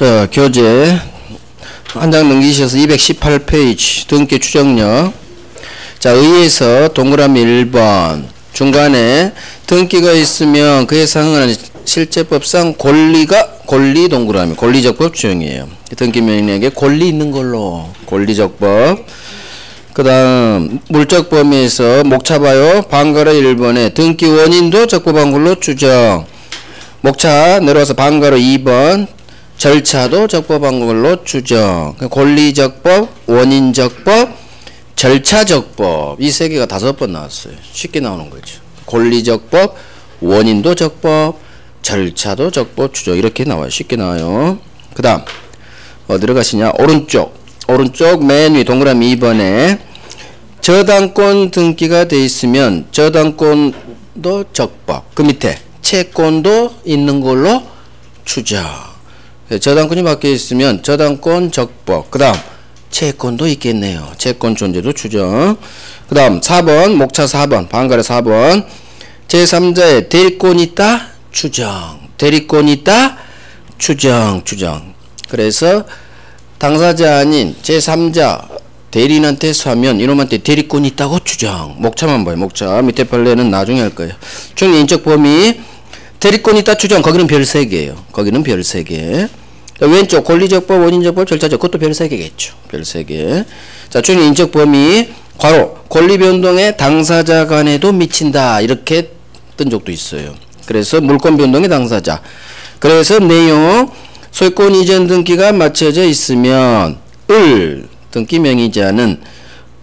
자, 교재 한 장 넘기셔서 218페이지 등기 추정력. 자, 의에서 동그라미 1번 중간에 등기가 있으면 그에 상응하는 실제법상 권리 동그라미 권리적법 추정이에요. 등기 명령에 권리 있는 걸로 권리적법. 그 다음 물적 범위에서 목차 봐요. 방가로 1번에 등기 원인도 적법한 걸로 추정. 목차 내려와서 방가로 2번 절차도 적법한 걸로 추정. 권리적법, 원인적법, 절차적법 이 세 개가 5번 나왔어요. 쉽게 나오는 거죠. 권리적법, 원인도 적법, 절차도 적법, 추정 이렇게 나와요. 쉽게 나와요. 그 다음 어디로 가시냐? 오른쪽 맨 위 동그라미 2번에 저당권 등기가 돼 있으면 저당권도 적법. 그 밑에 채권도 있는 걸로 추정. 저당권이 바뀌어 있으면 저당권 적법. 그 다음 채권도 있겠네요. 채권 존재도 추정. 그 다음 4번 목차 4번 방가래 4번 제3자의 대리권 있다 추정. 대리권 있다 추정. 그래서 당사자 아닌 제3자 대리인한테 사면 이놈한테 대리권이 있다고 추정. 목차만 봐요. 목차 밑에 판례는 나중에 할 거예요. 총 인적 범위 대리권 있다 추정. 거기는 별 3개예요. 거기는 별 3개. 왼쪽 권리적법, 원인적법, 절차적 그것도 별 3개겠죠. 별 3개. 자, 총 인적 범위 괄호 권리 변동에 당사자 간에도 미친다. 이렇게 뜬 적도 있어요. 그래서 물권 변동의 당사자. 그래서 내용 소유권 이전 등기가 마쳐져 있으면 등기 명의자는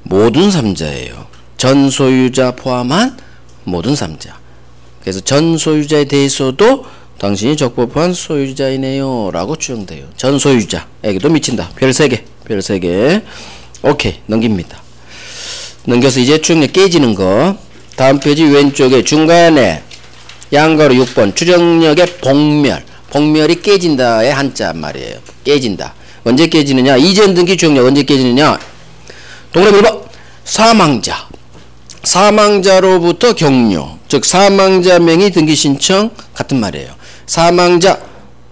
모든 3자예요. 전 소유자 포함한 모든 3자. 그래서 전 소유자에 대해서도 당신이 적법한 소유자이네요 라고 추정돼요. 전 소유자에게도 미친다. 별 3개. 별 3개. 오케이. 넘깁니다. 넘겨서 이제 추정력 깨지는 거. 다음 페이지 왼쪽에 중간에 양가로 6번 추정력의 복멸. 복멸이 깨진다의 한자 말이에요. 깨진다. 언제 깨지느냐? 이전 등기 추정력 언제 깨지느냐? 동그라미 1번 사망자. 사망자로부터 격려. 즉 사망자 명의 등기 신청 같은 말이에요. 사망자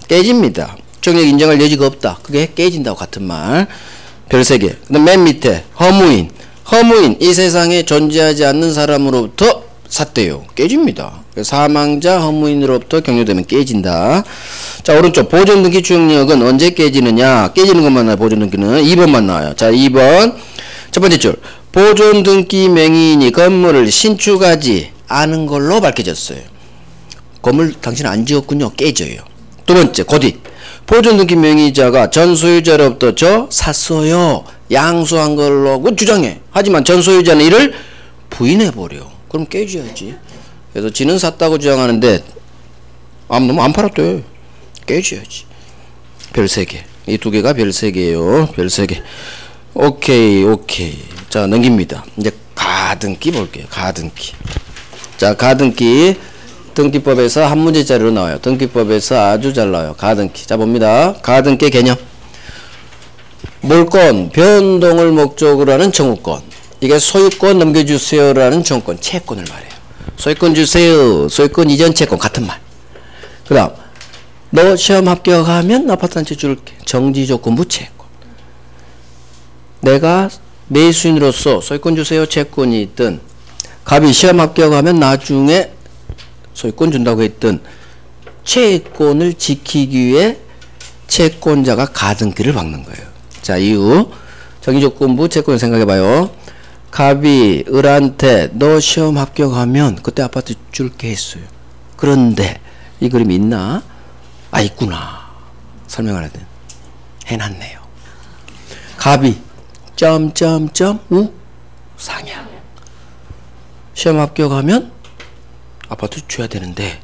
깨집니다. 추정력 인정할 여지가 없다. 그게 깨진다고 같은 말. 별 3개. 그 다음 맨 밑에 허무인. 이 세상에 존재하지 않는 사람으로부터 샀대요. 깨집니다. 사망자 허무인으로부터 격려되면 깨진다. 자, 오른쪽 보존등기 추정력은 언제 깨지느냐? 깨지는 것만 나와요. 보존등기는 2번만 나와요. 자, 2번 첫 번째 줄 보존등기 명의인이 건물을 신축하지 않은 걸로 밝혀졌어요. 건물 당신 안 지었군요. 깨져요. 두 번째 고뒷 보존등기 명의자가 전 소유자로부터 저 샀어요. 양수한 걸로 주장해. 하지만 전 소유자는 이를 부인해버려. 그럼 깨져야지. 그래서 지는 샀다고 주장하는데 너무 안 팔았대. 깨져야지. 별 3개. 이 2개가 별 3개예요. 별 3개. 오케이. 자, 넘깁니다. 이제 가등기 볼게요. 가등기. 자, 가등기 등기법에서 한 문제짜리로 나와요. 등기법에서 아주 잘 나와요. 가등기. 자, 봅니다. 가등기 개념. 물권 변동을 목적으로 하는 청구권. 이게 소유권 넘겨주세요라는 청구권, 채권을 말해요. 소유권 주세요. 소유권 이전 채권 같은 말. 그 다음 너 시험 합격하면 아파트 한 채 줄게. 정지조건부 채권. 내가 매수인으로서 소유권 주세요 채권이 있든 갑이 시험 합격하면 나중에 소유권 준다고 했든 채권을 지키기 위해 채권자가 가등기를 박는 거예요. 자, 이후 정지조건부 채권을 생각해봐요. 갑이 을한테 너 시험 합격하면 그때 아파트 줄게 했어요. 그런데 이 그림이 있나? 있구나. 설명을 하든 해놨네요. 갑이 우 상향. 시험 합격하면 아파트 줘야 되는데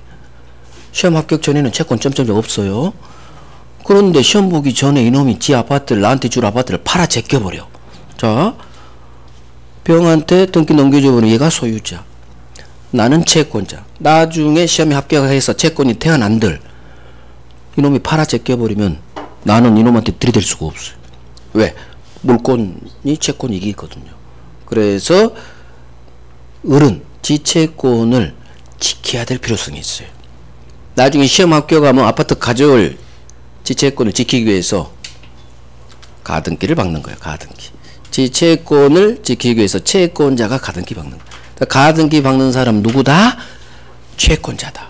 시험 합격 전에는 채권 없어요. 그런데 시험 보기 전에 이놈이 지 아파트를 나한테 줄 아파트를 팔아 제껴버려. 자, 병한테 등기 넘겨줘버리면 얘가 소유자. 나는 채권자. 나중에 시험에 합격해서 채권이 태어난들 이놈이 팔아 제껴버리면 나는 이놈한테 들이댈 수가 없어요. 왜? 물권이 채권이 이기거든요. 그래서 을은 지 채권을 지켜야 될 필요성이 있어요. 나중에 시험 합격하면 아파트 가져올 지체권을 지키기 위해서 가등기를 박는 거예요. 가등기. 지체권을 지키기 위해서 채권자가 가등기 박는 거예요. 가등기 박는 사람 누구다? 채권자다.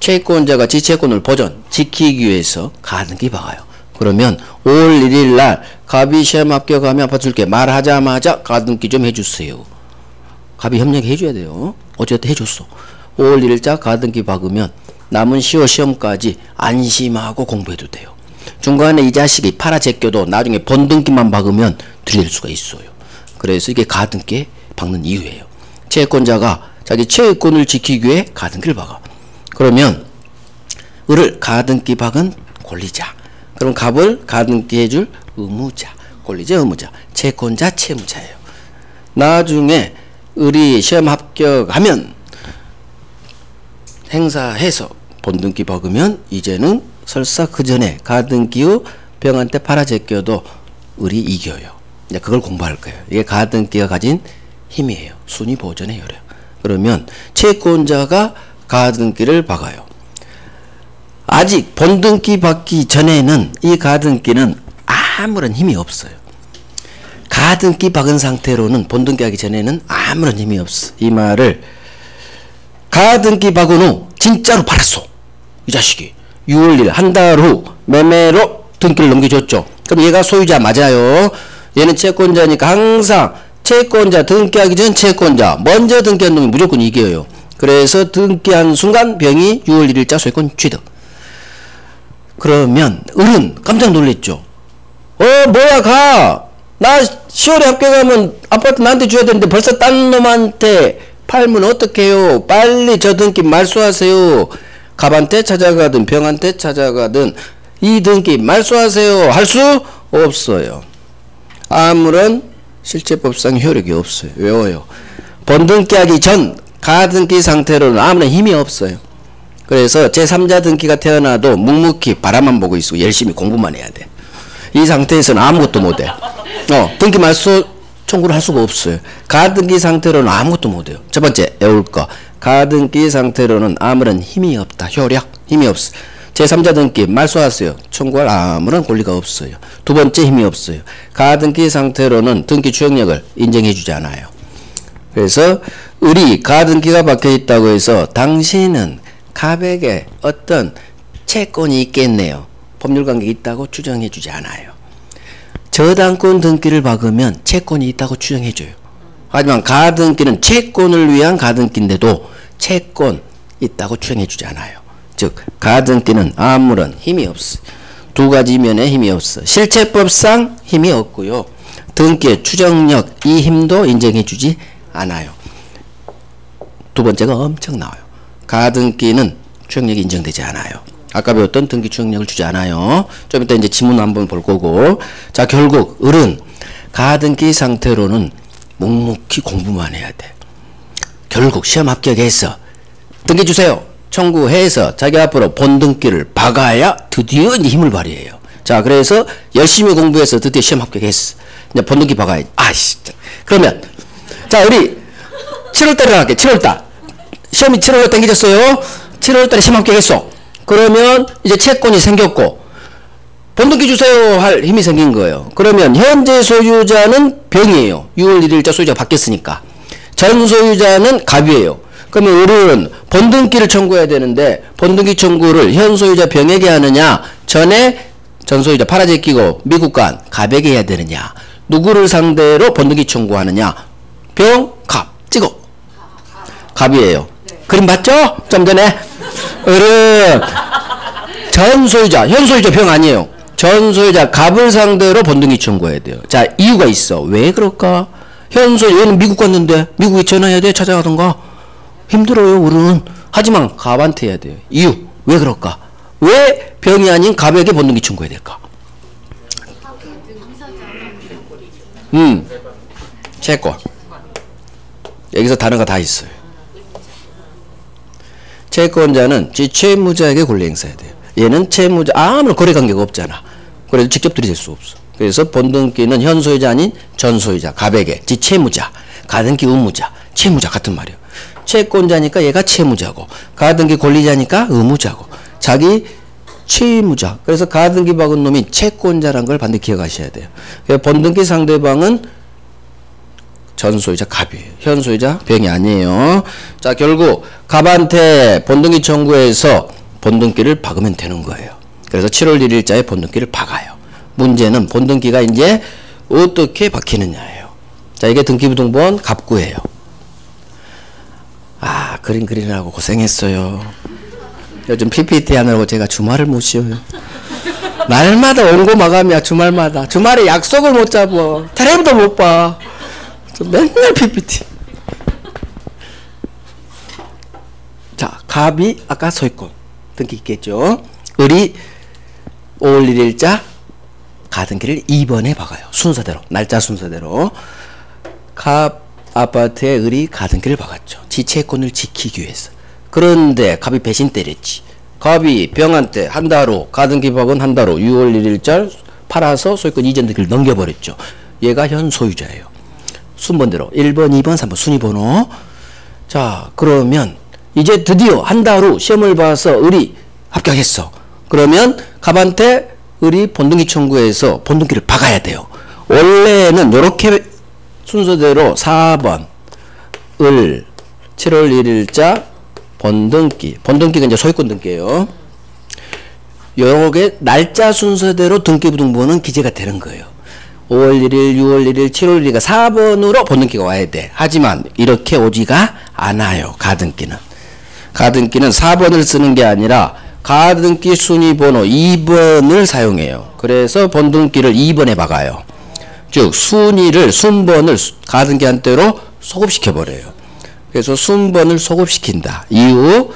채권자가 지체권을 지키기 위해서 가등기 박아요. 그러면 5월 1일 날 갑이 시험 합격하면 아빠 줄게 말하자마자 가등기 좀 해주세요. 갑이 협력해 해줘야 돼요. 어쨌든 해줬어. 5월 1일자 가등기 박으면 남은 10월 시험까지 안심하고 공부해도 돼요. 중간에 이 자식이 팔아 제껴도 나중에 번등기만 박으면 들릴 수가 있어요. 그래서 이게 가등기 박는 이유예요. 채권자가 자기 채권을 지키기 위해 가등기를 박아. 그러면 을을 가등기 박은 권리자. 그럼 갑을 가등기 해줄 의무자. 권리자 의무자. 채권자 채무자예요. 나중에 을이 시험 합격하면 행사해서 번등기 박으면 이제는 설사 그 전에 가등기 후 병한테 팔아 제껴도 을이 이겨요. 이제 그걸 공부할 거예요. 이게 가등기가 가진 힘이에요. 순위 보전의 효력. 그러면 채권자가 가등기를 박아요. 아직 번등기 받기 전에는 이 가등기는 아무런 힘이 없어요. 가등기 박은 상태로는 번등기 하기 전에는 아무런 힘이 없어. 이 말을 가등기 박은 후 진짜로 팔았어. 이 자식이 6월 1일 한 달 후 매매로 등기를 넘겨줬죠. 그럼 얘가 소유자 맞아요. 얘는 채권자니까 항상 채권자 등기하기 전 채권자 먼저 등기한 놈이 무조건 이겨요. 그래서 등기한 순간 병이 6월 1일자 소유권 취득. 그러면 을은 깜짝 놀랬죠. 뭐야 가. 나 10월에 합격하면 아파트 나한테 줘야 되는데 벌써 딴 놈한테 팔면 어떡해요. 빨리 저 등기 말소하세요. 갑한테 찾아가든 병한테 찾아가든 이 등기 말소하세요. 할 수 없어요. 아무런 실제법상 효력이 없어요. 왜요? 번등기 하기 전 가등기 상태로는 아무런 힘이 없어요. 그래서 제3자 등기가 태어나도 묵묵히 바라만 보고 있고 열심히 공부만 해야 돼. 이 상태에서는 아무것도 못해. 등기 말소 청구를 할 수가 없어요. 가등기 상태로는 아무것도 못해요. 첫 번째 외울 거. 가등기 상태로는 아무런 힘이 없다. 효력 힘이 없어. 제3자 등기 말소하세요. 청구할 아무런 권리가 없어요. 두 번째 힘이 없어요. 가등기 상태로는 등기 추정력을 인정해주지 않아요. 그래서 을이 가등기가 박혀있다고 해서 당신은 갑에게 어떤 채권이 있겠네요. 법률관계가 있다고 추정해주지 않아요. 저당권 등기를 박으면 채권이 있다고 추정해줘요. 하지만 가등기는 채권을 위한 가등기인데도 채권 있다고 추정해주지 않아요. 즉 가등기는 아무런 힘이 없어. 두 가지 면에 힘이 없어. 실체법상 힘이 없고요. 등기의 추정력 이 힘도 인정해주지 않아요. 두 번째가 엄청 나와요. 가등기는 추정력이 인정되지 않아요. 아까 배웠던 등기 추정력을 주지 않아요. 좀 이따 이제 지문 한번 볼 거고. 자, 결국 을은 가등기 상태로는 묵묵히 공부만 해야 돼. 결국 시험 합격해서 등기 주세요. 청구해서 자기 앞으로 본등기를 박아야 드디어 이제 힘을 발휘해요. 자, 그래서 열심히 공부해서 드디어 시험 합격했어. 이제 본등기 박아야지. 아씨. 그러면 자, 우리 7월달에 나갈게. 7월달. 시험이 7월에 당겨졌어요. 7월달에 시험 합격했어. 그러면 이제 채권이 생겼고 본등기 주세요 할 힘이 생긴 거예요. 그러면 현재 소유자는 병이에요. 6월 1일자 소유자가 바뀌었으니까. 전 소유자는 갑이에요. 그러면 을은 본등기를 청구해야 되는데 본등기 청구를 현 소유자 병에게 하느냐 전에 전 소유자 팔아제끼고 미국 간 갑에게 해야 되느냐 누구를 상대로 본등기 청구하느냐 병, 갑 찍어. 갑이에요. 그림 봤죠? 좀 전에 을은 전 소유자 현 소유자 병 아니에요. 전 소유자 갑을 상대로 본등기 청구해야 돼요. 자, 이유가 있어. 왜 그럴까? 현 소유자 얘는 미국 갔는데 미국에 전화해야 돼. 찾아가던가. 힘들어요. 을은. 하지만 갑한테 해야 돼요. 이유. 왜 그럴까? 왜 병이 아닌 갑에게 본등기 청구해야 될까? 채권. 여기서 단어가 다 있어요. 채권자는 채무자에게 권리 행사해야 돼요. 얘는 채무자 아무런 거래관계가 없잖아. 그래도 직접 들이댈 수 없어. 그래서 본등기는 현 소유자 아닌 전 소유자 갑에게 채무자 가등기 의무자 채무자 같은 말이에요. 채권자니까 얘가 채무자고 가등기 권리자니까 의무자고 자기 채무자. 그래서 가등기 박은 놈이 채권자란 걸 반드시 기억하셔야 돼요. 본등기 상대방은 전소유자 갑이에요. 현소유자 병이 아니에요. 자, 결국 갑한테 본등기 청구해서 본등기를 박으면 되는 거예요. 그래서 7월 1일자에 본등기를 박아요. 문제는 본등기가 이제 어떻게 박히느냐예요. 자, 이게 등기부등본 갑구예요. 아, 그림 그리느라고 고생했어요. 요즘 PPT 하느라고 제가 주말을 못 쉬어요. 날마다 원고 마감이야. 주말마다. 주말에 약속을 못 잡어. 텔레비도 못 봐. 맨날 PPT. 자, 갑이 아까 소유권 등기 있겠죠. 을이 5월 1일자 가등기를 2번에 박아요. 순서대로, 날짜 순서대로. 갑 아파트에 을이 가등기를 박았죠. 지 채권을 지키기 위해서. 그런데 갑이 배신 때렸지. 갑이 병한테 한 달 후 가등기 박은 한 달 후 6월 1일자 팔아서 소유권 이전 등기를 넘겨버렸죠. 얘가 현 소유자예요. 순번대로 1번, 2번, 3번 순위번호. 자, 그러면 이제 드디어 한 달 후 시험을 봐서 을이 합격했어. 그러면 갑한테 을이 본등기 청구해서 본등기를 박아야 돼요. 원래는 이렇게 순서대로 4번 을 7월 1일자 본등기. 본등기가 이제 소유권 등기예요. 요게 날짜 순서대로 등기부등본은 기재가 되는 거예요. 5월 1일, 6월 1일, 7월 1일가 4번으로 본등기가 와야 돼. 하지만 이렇게 오지가 않아요. 가등기는. 가등기는 4번을 쓰는 게 아니라 가등기 순위번호 2번을 사용해요. 그래서 본등기를 2번에 박아요. 즉 순위를 순번을 가등기 한대로 소급시켜버려요. 그래서 순번을 소급시킨다. 이후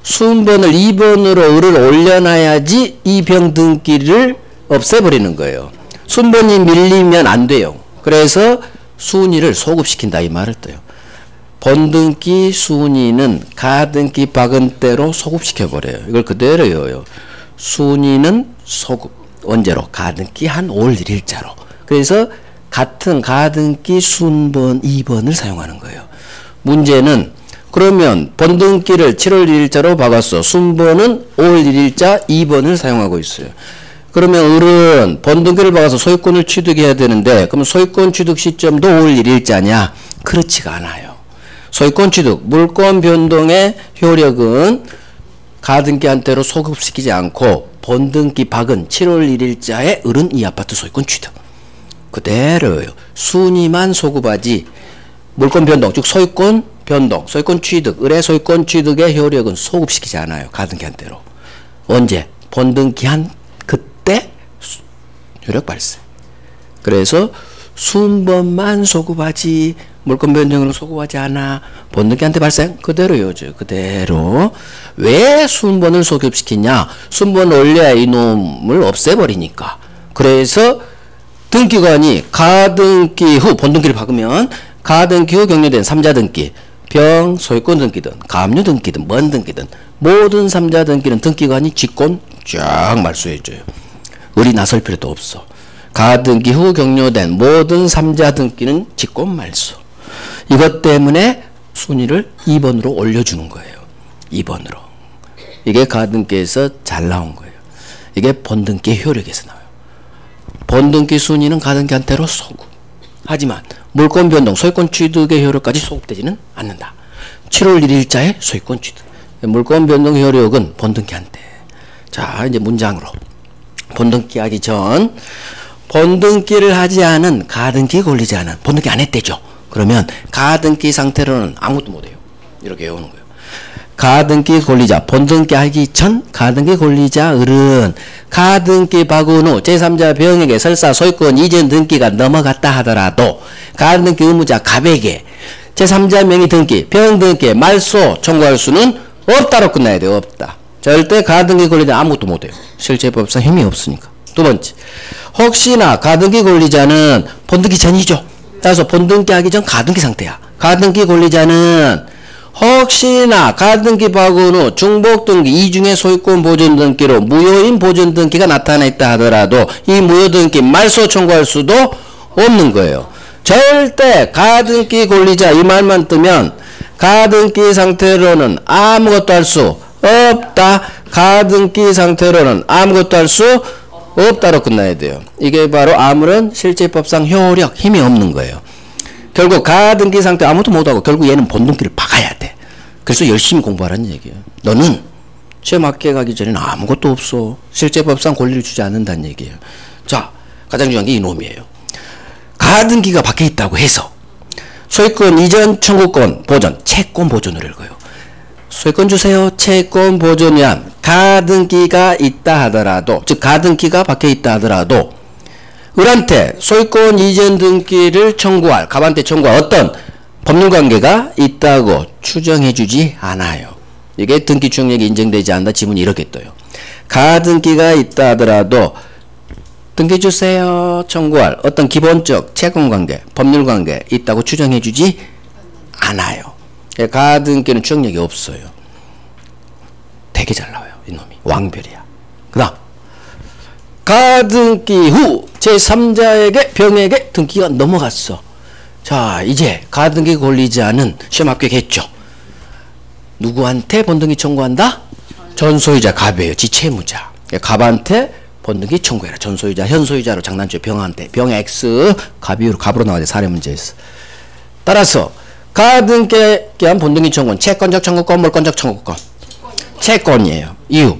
순번을 2번으로 을을 올려놔야지 이 병등기를 없애버리는 거예요. 순번이 밀리면 안 돼요. 그래서 순위를 소급시킨다 이 말을 떠요. 본등기 순위는 가등기 박은 대로 소급시켜버려요. 이걸 그대로 외워요. 순위는 소급. 언제로? 가등기 한 5월 1일자로. 그래서 같은 가등기 순번 2번을 사용하는 거예요. 문제는 그러면 본등기를 7월 1일자로 박았어. 순번은 5월 1일자 2번을 사용하고 있어요. 그러면 을은 본등기를 박아서 소유권을 취득해야 되는데 그럼 소유권 취득 시점도 5월 1일자냐? 그렇지가 않아요. 소유권 취득, 물권 변동의 효력은 가등기 한대로 소급시키지 않고 본등기 박은 7월 1일자에 을은 이 아파트 소유권 취득. 그대로예요. 순위만 소급하지 물권 변동, 즉 소유권 변동, 소유권 취득, 을의 소유권 취득의 효력은 소급시키지 않아요. 가등기 한대로. 언제? 본등기 한 그때 효력 발생. 그래서 순번만 소급하지 물권 변동으로 소급하지 않아. 본등기한테 발생? 그대로 이어져요. 그대로. 왜 순번을 소급시키냐? 순번 올려야 이놈을 없애버리니까. 그래서 등기관이 가등기 후 본등기를 박으면 가등기 후 격려된 3자 등기, 병, 소유권 등기든 가압류 등기든 뭔 등기든 모든 3자 등기는 등기관이 직권 쫙 말소해줘요. 을이 나설 필요도 없어. 가등기 후 격려된 모든 3자 등기는 직권 말소. 이것 때문에 순위를 2번으로 올려주는 거예요. 2번으로. 이게 가등기에서 잘 나온 거예요. 이게 본등기 효력에서 나와요. 본등기 순위는 가등기한테로 소급. 하지만 물권 변동, 소유권 취득의 효력까지 소급되지는 않는다. 7월 1일자의 소유권 취득. 물권 변동 효력은 본등기한테. 자, 이제 문장으로. 본등기 하기 전 본등기를 하지 않은 가등기 걸리지 않은 본등기 안 했대죠. 그러면 가등기 상태로는 아무것도 못해요. 이렇게 외우는 거예요. 가등기 권리자, 본등기 하기 전 가등기 권리자 을은 가등기 박은 후 제3자 병에게 설사 소유권 이전 등기가 넘어갔다 하더라도 가등기 의무자 갑에게 제3자 명의 등기, 병 등기, 말소 청구할 수는 없다로 끝나야 돼요. 없다. 절대 가등기 권리자 아무것도 못해요. 실제법상 힘이 없으니까. 두 번째, 혹시나 가등기 권리자는 본등기 전이죠. 따라서 본등기 하기 전 가등기 상태야. 가등기 권리자는 혹시나 가등기 박은 후 중복등기 이중의 소유권 보존 등기로 무효인 보존 등기가 나타났다 하더라도 이 무효 등기 말소 청구할 수도 없는 거예요. 절대 가등기 권리자 이 말만 뜨면 가등기 상태로는 아무것도 할 수 없다. 가등기 상태로는 아무것도 할 수 없다로 끝나야 돼요. 이게 바로 아무런 실제법상 효력, 힘이 없는 거예요. 결국 가등기 상태 아무것도 못하고 결국 얘는 본등기를 박아야 돼. 그래서 열심히 공부하라는 얘기예요. 너는 시험 합격하기 전에는 아무것도 없어. 실제법상 권리를 주지 않는다는 얘기예요. 자, 가장 중요한 게 이놈이에요. 가등기가 밖에 있다고 해서 소유권 이전 청구권 보존, 채권 보존을 읽어요. 소유권 주세요. 채권 보존이란 가등기가 있다 하더라도, 즉 가등기가 밖에 있다 하더라도 을한테 소유권 이전 등기를 청구할, 갑한테 청구할 어떤 법률관계가 있다고 추정해주지 않아요. 이게 등기 추정력이 인정되지 않는다. 지문이 이렇게 떠요. 가등기가 있다 하더라도 등기 주세요 청구할 어떤 기본적 채권관계, 법률관계 있다고 추정해주지 않아요. 가등기는 추정력이 없어요. 되게 잘 나와요. 이놈이 왕별이야. 그 다음 가등기 후 제3자에게 병에게 등기가 넘어갔어. 자, 이제 가등기 걸리지 않은 시험 합격했죠. 누구한테 본등기 청구한다? 전소유자 갑이에요. 지 채무자. 갑한테 본등기 청구해라. 전소유자, 현소유자로 장난쳐. 병한테. 병의 X 갑으로 나와야 돼. 사례 문제에서. 따라서 가등기에 한 본등기 청구는 채권적 청구권, 물권적 청구권. 채권이에요. 이유.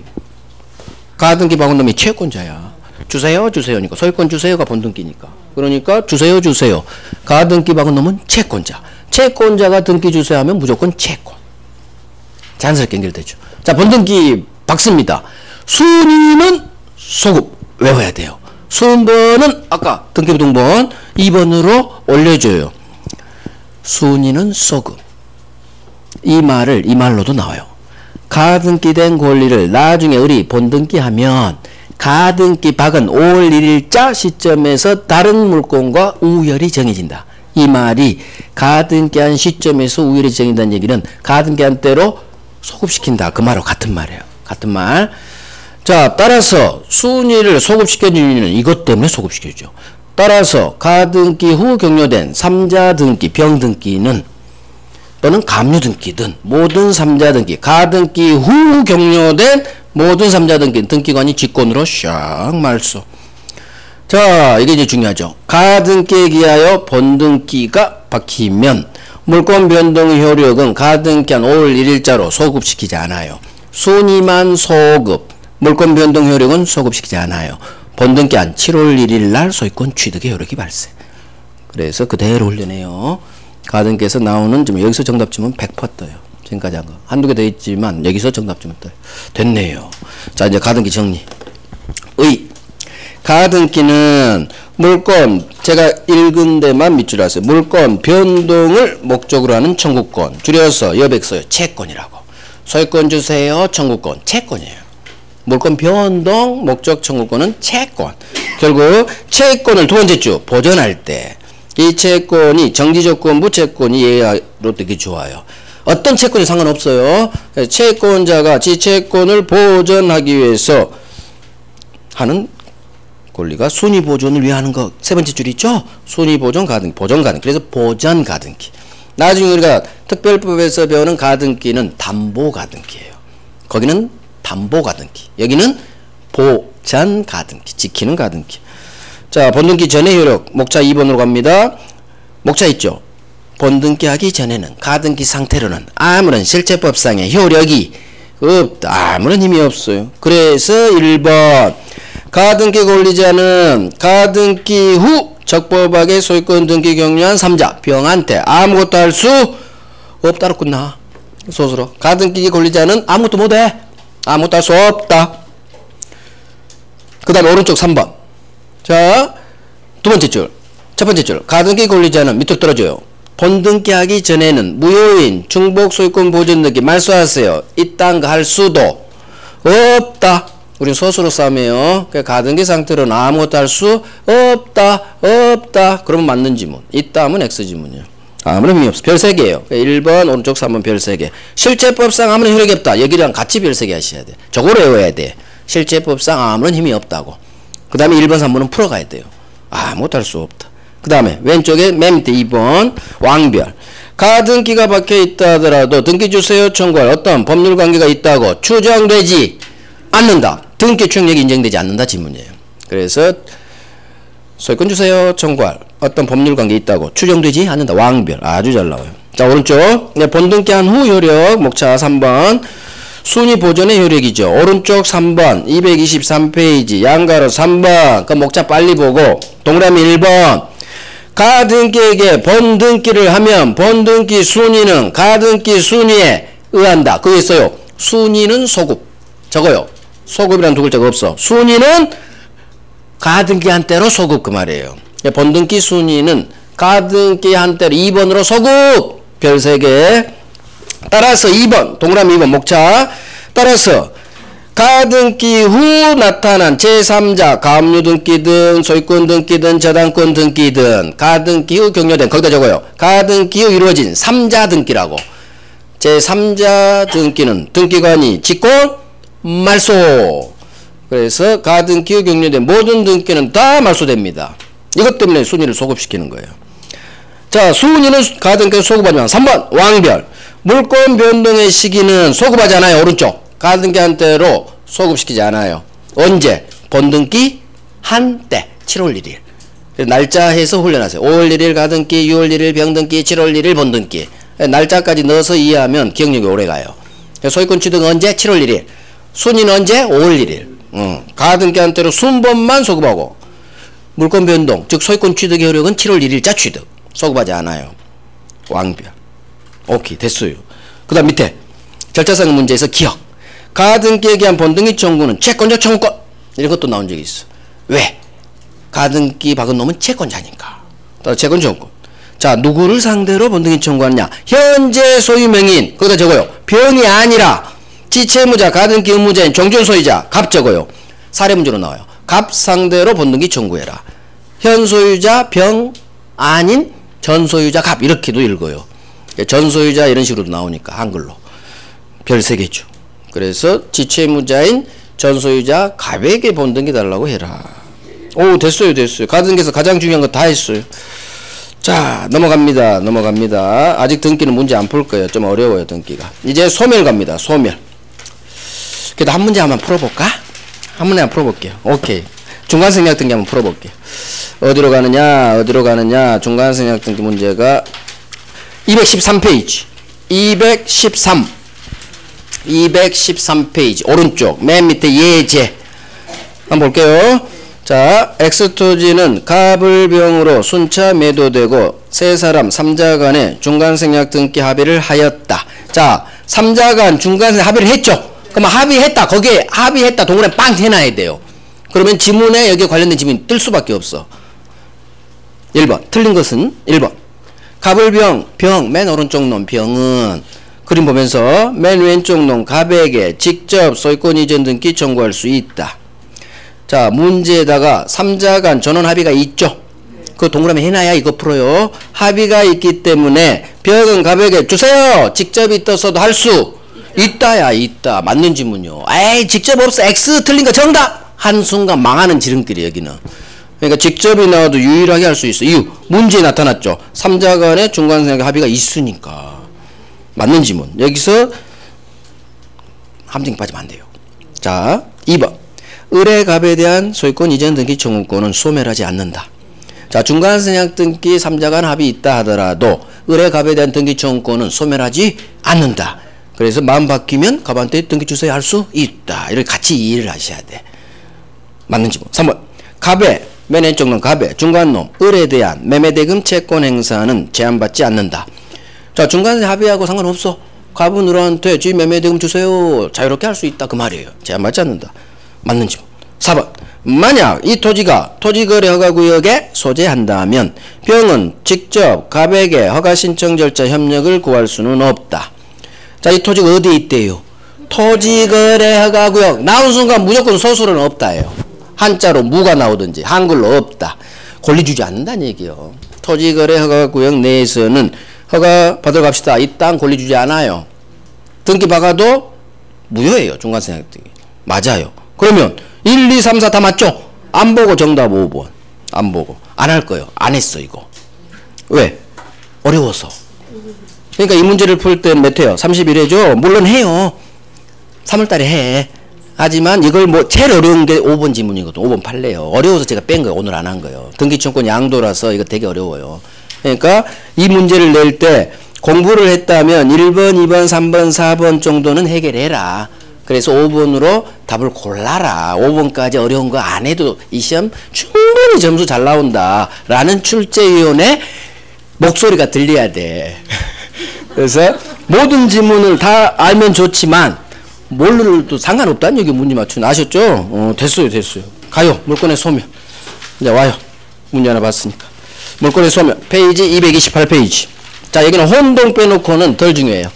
가등기 박은 놈이 채권자야. 주세요, 주세요니까. 소유권 주세요가 본등기니까. 그러니까 주세요, 주세요. 가등기 박은 놈은 채권자. 채권자가 등기 주세요 하면 무조건 채권. 자연스럽게 연결되죠. 자, 본등기 박습니다. 순위는 소급 외워야 돼요. 순번은 아까 등기부등본 2번으로 올려줘요. 순위는 소급. 이 말로도 나와요. 가등기된 권리를 나중에 을이 본등기하면 가등기 박은 5월 1일자 시점에서 다른 물건과 우열이 정해진다. 이 말이 가등기한 시점에서 우열이 정해진다는 얘기는 가등기한 때로 소급시킨다. 그 말하고 같은 말이에요. 같은 말. 자, 따라서 순위를 소급시켜주는 이유는 이것 때문에 소급시켜주죠. 따라서 가등기 후 격려된 3자 등기, 병등기는 또는 감유등기든 모든 3자 등기, 가등기 후 격려된 모든 3자 등기, 등기관이 직권으로 샥 말소. 자, 이게 이제 중요하죠. 가등기에 기하여 본등기가 박히면 물권 변동 효력은 가등기한 5월 1일자로 소급시키지 않아요. 순위만 소급, 물권 변동 효력은 소급시키지 않아요. 본등기한 7월 1일 날 소유권 취득의 효력이 발생. 그래서 그대로 훈련해요. 가등기에서 나오는 점, 여기서 정답쯤은 100% 떠요. 지금까지 한 거. 한두 개 더 있지만 여기서 정답쯤은 떠요. 됐네요. 자, 이제 가등기 정리. 가등기는 물권, 제가 읽은 데만 밑줄 하세요. 물권 변동을 목적으로 하는 청구권. 줄여서 여백서요. 채권이라고. 소유권 주세요. 청구권. 채권이에요. 물권 변동 목적 청구권은 채권. 결국 채권을 두 번째 주 보존할 때 이 채권이 정지조건, 무채권이 예로 되게 좋아요. 어떤 채권이 상관없어요. 채권자가 지 채권을 보존하기 위해서 하는 권리가 순위 보존을 위해 하는 거. 세 번째 줄 있죠? 순위 보존 가등기, 보존 가등기. 그래서 보전 가등기. 나중에 우리가 특별법에서 배우는 가등기는 담보 가등기예요. 거기는 담보 가등기. 여기는 보전 가등기. 지키는 가등기. 자, 본등기 전의 효력. 목차 2번으로 갑니다. 목차 있죠? 본등기 하기 전에는 가등기 상태로는 아무런 실제법상의 효력이 없다. 아무런 힘이 없어요. 그래서 1번 가등기 걸리지 않은 가등기 후 적법하게 소유권 등기 격려한 3자 병한테 아무것도 할 수 없다로 끝나. 소수로. 가등기 걸리지 않은 아무것도 못해. 아무것도 할 수 없다. 그 다음에 오른쪽 3번. 자, 두 번째 줄. 첫 번째 줄. 가등기 걸리지 않은 밑으로 떨어져요. 본등기 하기 전에는 무효인 중복 소유권 보존 등기 말소하세요. 이딴 거 할 수도 없다. 우린 소수로 싸매요. 가등기 상태로는 아무것도 할 수 없다. 그러면 맞는 지문. 있다 하면 X 지문이에요. 아무런 의미 없어. 별 3개예요. 1번, 오른쪽 3번 별 3개. 실제법상 아무런 효력이 없다. 여기랑 같이 별 3개 하셔야 돼. 저거로 외워야 돼. 실제법상 아무런 힘이 없다고. 그 다음에 1번, 3번은 풀어가야 돼요. 아무것도 할 수 없다. 그 다음에 왼쪽에 맨 밑에 2번 왕별. 가등기가 박혀 있다 하더라도 등기 주세요 청구할 어떤 법률 관계가 있다고 추정되지 않는다. 등기 추정력이 인정되지 않는다 지문이에요. 그래서 소유권 주세요 청구할 어떤 법률 관계 있다고 추정되지 않는다. 왕별. 아주 잘 나와요. 자, 오른쪽 본등기한 후 효력 목차 3번 순위 보존의 효력이죠. 오른쪽 3번 223페이지 양가로 3번 그 목차 빨리 보고 동그라미 1번 가등기에게 본등기를 하면 본등기 순위는 가등기 순위에 의한다. 그게 있어요. 순위는 소급. 적어요. 소급이라는 두 글자가 없어. 순위는 가등기 한대로 소급 그 말이에요. 본등기 순위는 가등기 한대로 2번으로 소급. 별 3개. 따라서 2번 동그라미 2번 목차 따라서 가등기 후 나타난 제3자 가압류 등기든 소유권 등기든 저당권 등기든 가등기 후 격려된 거기다 적어요. 가등기 후 이루어진 3자 등기라고. 제3자 등기는 등기관이 직권 말소. 그래서 가등기 후 격려된 모든 등기는 다 말소됩니다. 이것 때문에 순위를 소급시키는 거예요. 자, 순위는 가등기 소급하지만 3번 왕별 물권 변동의 시기는 소급하지 않아요. 오른쪽 가등기 한대로 소급시키지 않아요. 언제? 본등기 한때 7월 1일 날짜 해서 훈련하세요. 5월 1일 가등기 6월 1일 병등기 7월 1일 본등기 날짜까지 넣어서 이해하면 기억력이 오래가요. 소유권 취득은 언제? 7월 1일 순위는 언제? 5월 1일 가등기 한대로 순번만 소급하고 물권 변동 즉 소유권 취득의 효력은 7월 1일자 취득 소급하지 않아요. 왕별. 오케이 됐어요. 그 다음 밑에 절차상 문제에서 기억 가등기에 대한 본등기 청구는 채권자 청구권 이런 것도 나온 적이 있어. 왜? 가등기 박은 놈은 채권자니까. 채권 청구권. 자, 누구를 상대로 본등기 청구하느냐? 현재 소유명인 거기다 적어요. 병이 아니라 지채무자 가등기 의무자인 종전 소유자 갑 적어요. 사례 문제로 나와요. 갑 상대로 본등기 청구해라. 현 소유자 병 아닌 전 소유자 갑 이렇게도 읽어요. 전 소유자 이런 식으로도 나오니까 한글로 별 3개죠. 그래서 지채무자인 전 소유자 갑에게 본등기 달라고 해라. 오 됐어요. 가등기에서 가장 중요한 거 다 했어요. 자 넘어갑니다. 아직 등기는 문제 안 풀 거예요. 좀 어려워요 등기가. 이제 소멸 갑니다. 소멸. 그래도 한 문제 한번 풀어볼까? 한 문제 한번 풀어볼게요. 오케이. 중간생략 등기 한번 풀어볼게요. 어디로 가느냐 중간생략 등기 문제가 213페이지 213페이지 오른쪽 맨 밑에 예제 한번 볼게요. 자, X토지는 갑을 병으로 순차 매도되고 세 사람 3자 간에 중간생략 등기 합의를 하였다. 자, 3자 간 중간생략 합의를 했죠. 그럼 합의했다. 거기에 합의했다 동그라미 빵 해놔야 돼요. 그러면 지문에 여기에 관련된 지문이 뜰 수밖에 없어. 1번 틀린 것은 1번 갑을 병 맨 오른쪽 놈 병은 그림 보면서 맨 왼쪽 놈 갑에게 직접 소유권 이전 등기 청구할 수 있다. 자, 문제에다가 3자 간 전원 합의가 있죠. 그 동그라미 해놔야 이거 풀어요. 합의가 있기 때문에 병은 갑에게 주세요. 직접이 떴어도 할 수 있다야 있다. 맞는 지문이요. 에이 직접 없어. X 틀린 거 정답. 한순간 망하는 지름길이 여기는. 그러니까 직접이 나와도 유일하게 할 수 있어. 이유 문제에 나타났죠. 3자 간의 중간생략 합의가 있으니까. 맞는 지문. 여기서 함정이 빠지면 안 돼요. 자, 2번. 의뢰갑에 대한 소유권 이전 등기 청구권은 소멸하지 않는다. 자, 중간생략 등기 3자 간 합의 있다 하더라도 의뢰갑에 대한 등기 청구권은 소멸하지 않는다. 그래서 마음 바뀌면 갑한테 등기 주세요 할 수 있다. 이렇게 같이 이해를 하셔야 돼. 맞는 지문. 3번. 갑의 맨 왼쪽 놈 갑의 중간놈 을에 대한 매매대금 채권 행사는 제한받지 않는다. 자, 중간에 합의하고 상관없어. 갑은 을한테 지 매매대금 주세요. 자유롭게 할 수 있다. 그 말이에요. 제한받지 않는다. 맞는 지문. 4번. 만약 이 토지가 토지거래 허가구역에 소재한다면 병은 직접 갑에게 허가신청 절차 협력을 구할 수는 없다. 자, 이 토지가 어디에 있대요? 토지거래 허가구역. 나온 순간 무조건 소수는 없다예요. 한자로 무가 나오든지 한글로 없다. 권리 주지 않는다는 얘기예요. 토지거래 허가구역 내에서는 허가 받으러 갑시다. 이 땅 권리 주지 않아요. 등기 박아도 무효예요. 중간생략 등기. 맞아요. 그러면 1, 2, 3, 4 다 맞죠? 안 보고 정답 5번. 안 보고. 안 할 거예요. 안 했어 이거. 왜? 어려워서. 그러니까 이 문제를 풀 때 몇 회요? 31회죠? 물론 해요. 3월달에 해. 하지만 이걸 뭐 제일 어려운 게 5번 지문이거든. 5번 판례요. 어려워서 제가 뺀 거예요. 오늘 안 한 거예요. 등기청권 양도라서 이거 되게 어려워요. 그러니까 이 문제를 낼 때 공부를 했다면 1번, 2번, 3번, 4번 정도는 해결해라. 그래서 5번으로 답을 골라라. 5번까지 어려운 거 안 해도 이 시험 충분히 점수 잘 나온다. 라는 출제위원의 목소리가 들려야 돼. 그래서 모든 지문을 다 알면 좋지만 몰라도 상관없다는 얘기 문제 맞추는 아셨죠? 됐어요. 가요. 물건의 소멸. 이제 와요. 문제 하나 봤으니까. 물건의 소멸. 페이지 228페이지. 자, 여기는 혼동 빼놓고는 덜 중요해요.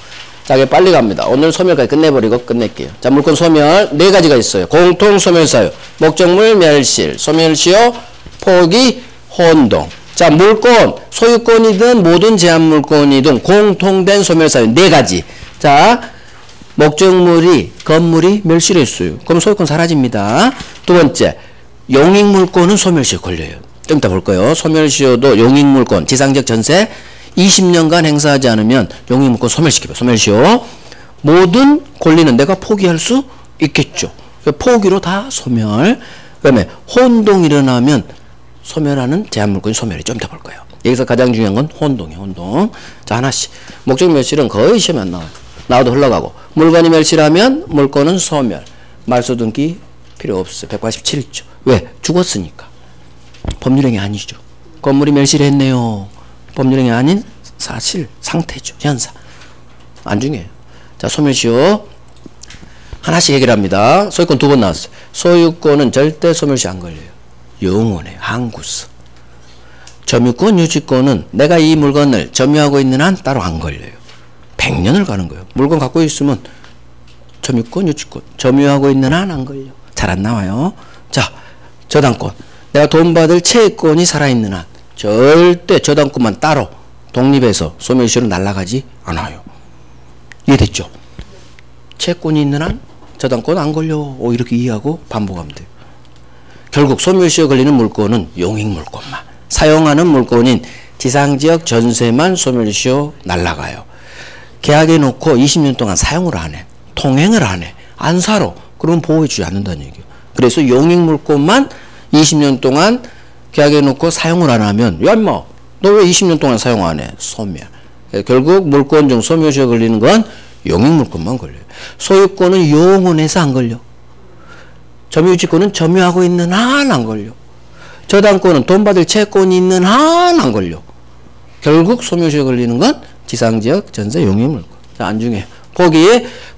자, 이게 빨리 갑니다. 오늘 소멸까지 끝내버리고 끝낼게요. 자, 물건 소멸 4가지가 있어요. 공통 소멸사유, 목적물 멸실, 소멸시효, 포기, 혼동. 자, 물건, 소유권이든 모든 제한물건이든 공통된 소멸사유 4가지. 자, 목적물이, 건물이 멸실했어요. 그럼 소유권 사라집니다. 두 번째, 용익물건은 소멸시효 걸려요. 좀 이따 볼 거예요. 소멸시효도 용익물건, 지상적 전세 20년간 행사하지 않으면 용익물건 소멸시켜요. 소멸시효. 모든 권리는 내가 포기할 수 있겠죠. 포기로 다 소멸. 그 다음에 혼동이 일어나면 소멸하는 제한물건이 소멸이 좀 이따 볼 거예요. 여기서 가장 중요한 건 혼동이에요. 혼동. 자, 하나씩. 목적 멸실은 거의 시험에 안 나와요. 나와도 흘러가고. 물건이 멸실하면 물건은 소멸. 말소 등기 필요 없어요. 187조. 왜? 죽었으니까. 법률행위 아니죠. 건물이 멸실했네요. 법률행위 아닌 사실, 상태죠. 현상. 안 중요해요. 자, 소멸시효. 하나씩 해결합니다. 소유권 2번 나왔어요. 소유권은 절대 소멸시 안 걸려요. 영원해요. 항구서. 점유권, 유지권은 내가 이 물건을 점유하고 있는 한 따로 안 걸려요. 100년을 가는 거예요. 물건 갖고 있으면 점유권, 유지권. 점유하고 있는 한 안 걸려. 잘 안 나와요. 자, 저당권. 내가 돈 받을 채권이 살아있는 한 절대 저당권만 따로 독립해서 소멸시효로 날아가지 않아요. 이해됐죠? 채권이 있는 한 저당권 안 걸려. 이렇게 이해하고 반복하면 돼요. 결국 소멸시효 걸리는 물건은 용익물건만. 사용하는 물건인 지상지역 전세만 소멸시효 날아가요. 계약해 놓고 20년 동안 사용을 안 해. 통행을 안 해. 안 살아. 그러면 보호해주지 않는다는 얘기예요. 그래서 용익물건만 20년 동안 계약해 놓고 사용을 안 하면 야 임마 너 왜 20년 동안 사용 안 해? 소멸. 결국 물건 중 소멸시효 걸리는 건 용익물건만 걸려요. 소유권은 영원해서 안 걸려. 점유지권은 점유하고 있는 한 안 걸려. 저당권은 돈 받을 채권이 있는 한 안 걸려. 결국 소멸시효 걸리는 건 지상지역 전세 용익물건. 자, 안중에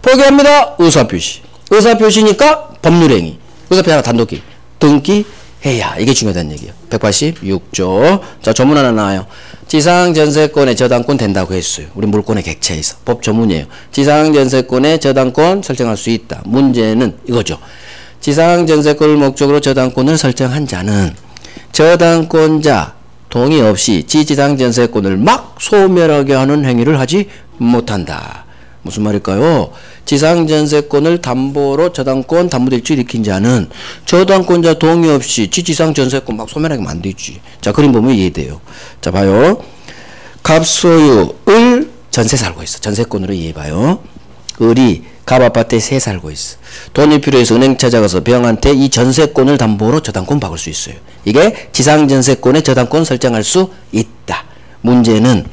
포기합니다. 의사표시. 의사표시니까 법률행위. 의사표시 하나 단독기. 등기해야. 이게 중요하다는 얘기예요. 186조. 자, 조문 하나 나와요. 지상전세권의 저당권 된다고 했어요. 우리 물권의 객체에서. 법 조문이에요. 지상전세권의 저당권 설정할 수 있다. 문제는 이거죠. 지상전세권을 목적으로 저당권을 설정한 자는 저당권자 동의 없이 지지상전세권을 막 소멸하게 하는 행위를 하지 못한다. 무슨 말일까요? 지상전세권을 담보로 저당권 담보대출 일으킨 자는 저당권자 동의 없이 지지상전세권 막 소멸하게 만들지. 자, 그림 보면 이해돼요. 자, 봐요. 갑소유을 전세 살고 있어. 전세권으로 이해해봐요. 을이 갑 아파트에 세 살고 있어. 돈이 필요해서 은행 찾아가서 병한테 이 전세권을 담보로 저당권 박을 수 있어요. 이게 지상전세권의 저당권 설정할 수 있다. 문제는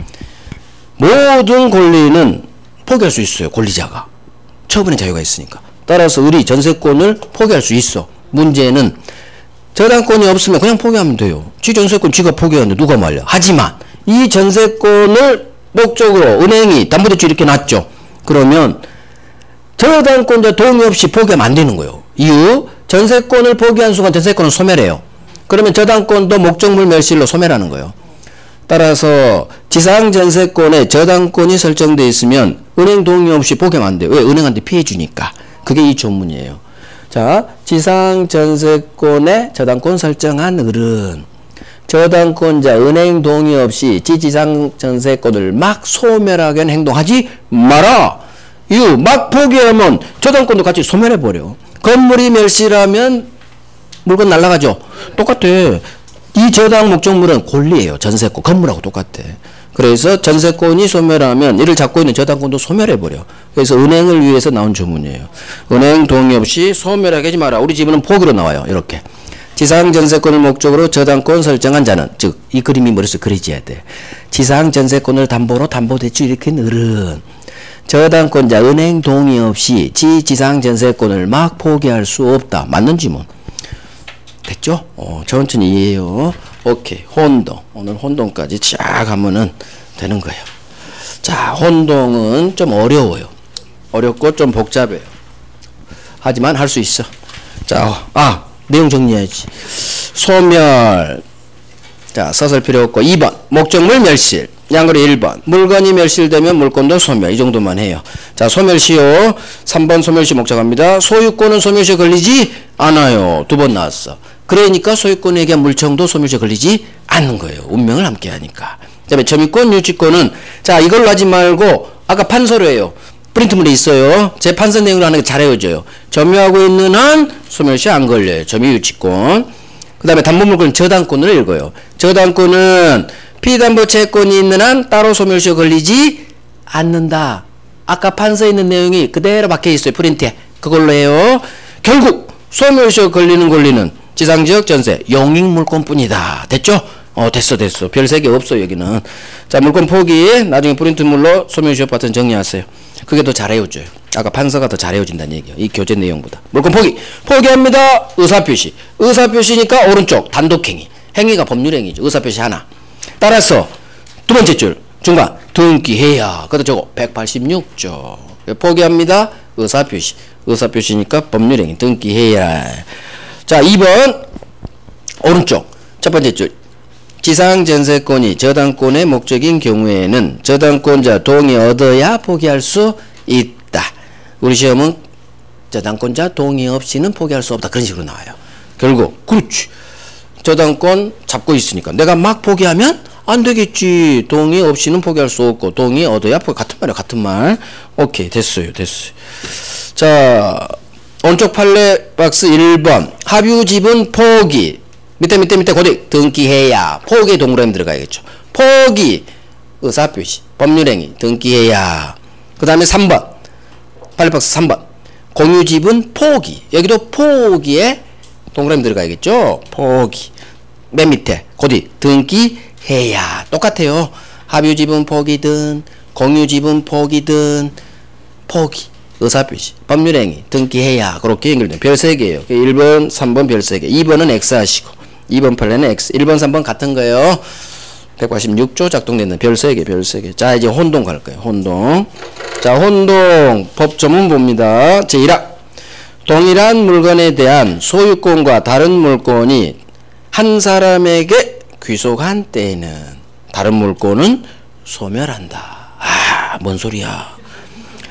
모든 권리는 포기할 수 있어요. 권리자가. 처분의 자유가 있으니까. 따라서 을이 전세권을 포기할 수 있어. 문제는 저당권이 없으면 그냥 포기하면 돼요. 지 전세권 지가 포기하는데 누가 말려. 하지만 이 전세권을 목적으로 은행이 담보대출 이렇게 놨죠. 그러면 저당권자 동의 없이 포기하면 안 되는 거예요. 이유, 전세권을 포기한 순간 전세권은 소멸해요. 그러면 저당권도 목적물 멸실로 소멸하는 거예요. 따라서 지상전세권에 저당권이 설정되어 있으면 은행 동의 없이 포기하면 안 돼요. 왜? 은행한테 피해 주니까. 그게 이 조문이에요. 자, 지상전세권에 저당권 설정한 을은 저당권자 은행 동의 없이 지지상전세권을 막 소멸하게 하는 행동하지 마라. 이유, 막 포기하면 저당권도 같이 소멸해버려. 건물이 멸실하면 물건 날아가죠. 똑같아. 이 저당 목적물은 권리예요. 전세권. 건물하고 똑같아. 그래서 전세권이 소멸하면 이를 잡고 있는 저당권도 소멸해버려. 그래서 은행을 위해서 나온 주문이에요. 은행 동의 없이 소멸하게 하지 마라. 우리 집은 포기로 나와요. 이렇게. 지상전세권을 목적으로 저당권 설정한 자는, 즉 이 그림이 머릿속에 그려져야 돼. 지상전세권을 담보로 담보대출 일으킨 을은 저당권자 은행 동의 없이 지상전세권을 막 포기할 수 없다. 맞는 지문. 됐죠? 천천히 이해해요. 오케이. 혼동. 오늘 혼동까지 쫙 하면은 되는 거예요. 자, 혼동은 좀 어려워요. 어렵고 좀 복잡해요. 하지만 할 수 있어. 자, 내용 정리해야지. 소멸. 자, 써설 필요 없고. 2번. 목적물 멸실. 양거리 1번. 물건이 멸실되면 물건도 소멸. 이 정도만 해요. 자, 소멸시효. 3번 소멸시 목적합니다. 소유권은 소멸시효 걸리지 않아요. 2번 나왔어. 그러니까 소유권에 의한 물청도 소멸시효 걸리지 않는 거예요. 운명을 함께 하니까. 그 다음에 점유권, 유치권은, 자, 이걸로 하지 말고, 아까 판서로 해요. 프린트물에 있어요. 제 판서 내용으로 하는 게 잘 헤어져요. 점유하고 있는 한 소멸시효 안 걸려요. 점유, 유치권. 그 다음에 담보물권 저당권으로 읽어요. 저당권은 피담보 채권이 있는 한 따로 소멸시효 걸리지 않는다. 아까 판서에 있는 내용이 그대로 박혀 있어요. 프린트에. 그걸로 해요. 결국 소멸시효 걸리는 권리는 지상지역 전세 용익물권뿐이다. 됐죠? 됐어. 별 3개 없어 여기는. 자, 물권 포기. 나중에 프린트물로 소멸시효 파트는 정리하세요. 그게 더 잘 헤어져요. 아까 판서가 더 잘 헤어진다는 얘기예요. 이 교재 내용보다. 물권 포기. 포기합니다. 의사표시. 의사표시니까 오른쪽 단독행위. 행위가 법률행위죠. 의사표시 하나. 따라서 두 번째 줄 중간 등기해야. 그것도 저거 186조. 포기합니다. 의사표시. 의사표시니까 법률행위. 등기해야. 자, 2번 오른쪽 첫 번째 줄. 지상전세권이 저당권의 목적인 경우에는 저당권자 동의 얻어야 포기할 수 있다. 우리 시험은 저당권자 동의 없이는 포기할 수 없다. 그런 식으로 나와요. 결국 그렇지. 저당권 잡고 있으니까 내가 막 포기하면 안 되겠지. 동의 없이는 포기할 수 없고 동의 얻어야 포기. 같은 말이야. 같은 말. 오케이. 됐어요. 자, 오른쪽 판례 박스 1번 합유지분 포기. 밑에 고딕 등기해야. 포기에 동그라미 들어가야겠죠. 포기 의사표시 법률행위 등기해야. 그 다음에 3번 판례박스 3번 공유지분 포기. 여기도 포기에 동그라미 들어가야겠죠. 포기. 맨 밑에 고딕 등기해야. 똑같아요. 합유지분 포기든 공유지분 포기든 포기 의사표시 법률행위 등기해야. 그렇게 연결돼요. 별 3개예요. 1번 3번 별 3개. 2번은 X 하시고 2번 판례는 X. 1번 3번 같은 거예요. 186조 작동되는 별 3개. 자, 이제 혼동 갈 거예요. 혼동. 자, 혼동 법조문 봅니다. 제1항 동일한 물건에 대한 소유권과 다른 물건이 한 사람에게 귀속한 때에는 다른 물건은 소멸한다. 뭔 소리야.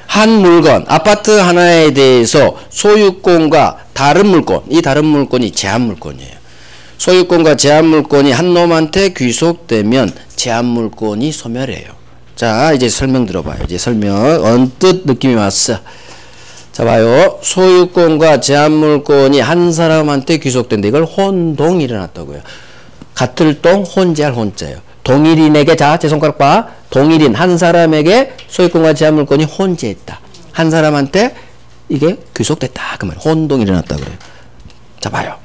한 물건, 아파트 하나에 대해서 소유권과 다른 물건, 이 다른 물건이 제한물건이에요. 소유권과 제한물건이 한 놈한테 귀속되면 제한물건이 소멸해요. 자, 이제 설명 들어봐요. 이제 설명. 언뜻 느낌이 왔어. 자, 봐요. 소유권과 제한물건이 한 사람한테 귀속된다. 이걸 혼동이 일어났다고요. 같을 동, 혼재할 혼자예요. 동일인에게, 자, 제 손가락 봐. 동일인 한 사람에게 소유권과 제한물건이 혼재했다. 한 사람한테 이게 귀속됐다. 그러면 혼동이 일어났다 그래요. 자, 봐요.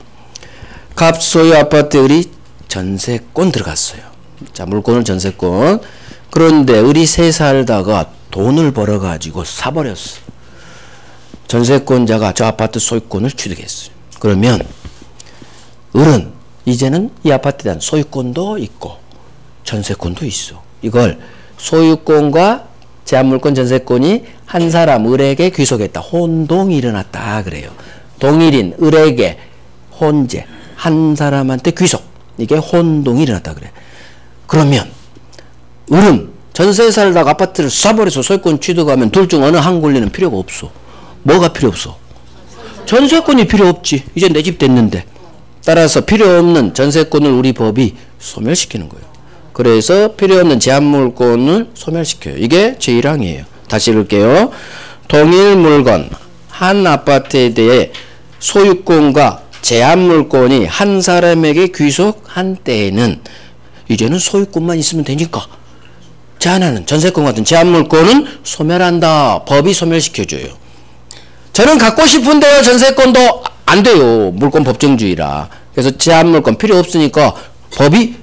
갑소유 아파트에 을이 전세권 들어갔어요. 자, 물건은 전세권. 그런데 을이 새 살다가 돈을 벌어가지고 사버렸어. 전세권자가 저 아파트 소유권을 취득했어요. 그러면 을은 이제는 이 아파트에 대한 소유권도 있고 전세권도 있어. 이걸 소유권과 제한물권 전세권이 한 사람 을에게 귀속했다. 혼동이 일어났다 그래요. 동일인 을에게 혼재. 한 사람한테 귀속. 이게 혼동이 일어났다 그래. 그러면 을은 전세에 살다가 아파트를 쏴버려서 소유권 취득하면 둘 중 어느 한 권리는 필요가 없어. 뭐가 필요 없어? 전세권이 필요 없지. 이제 내 집 됐는데. 따라서 필요 없는 전세권을 우리 법이 소멸시키는 거예요. 그래서 필요 없는 제한물권을 소멸시켜요. 이게 제1항이에요. 다시 읽을게요. 동일 물건 한 아파트에 대해 소유권과 제한물권이 한 사람에게 귀속한 때에는 이제는 소유권만 있으면 되니까 제한하는 전세권 같은 제한물권은 소멸한다. 법이 소멸시켜줘요. 저는 갖고 싶은데요. 전세권도 안 돼요. 물권 법정주의라. 그래서 제한물권 필요 없으니까 법이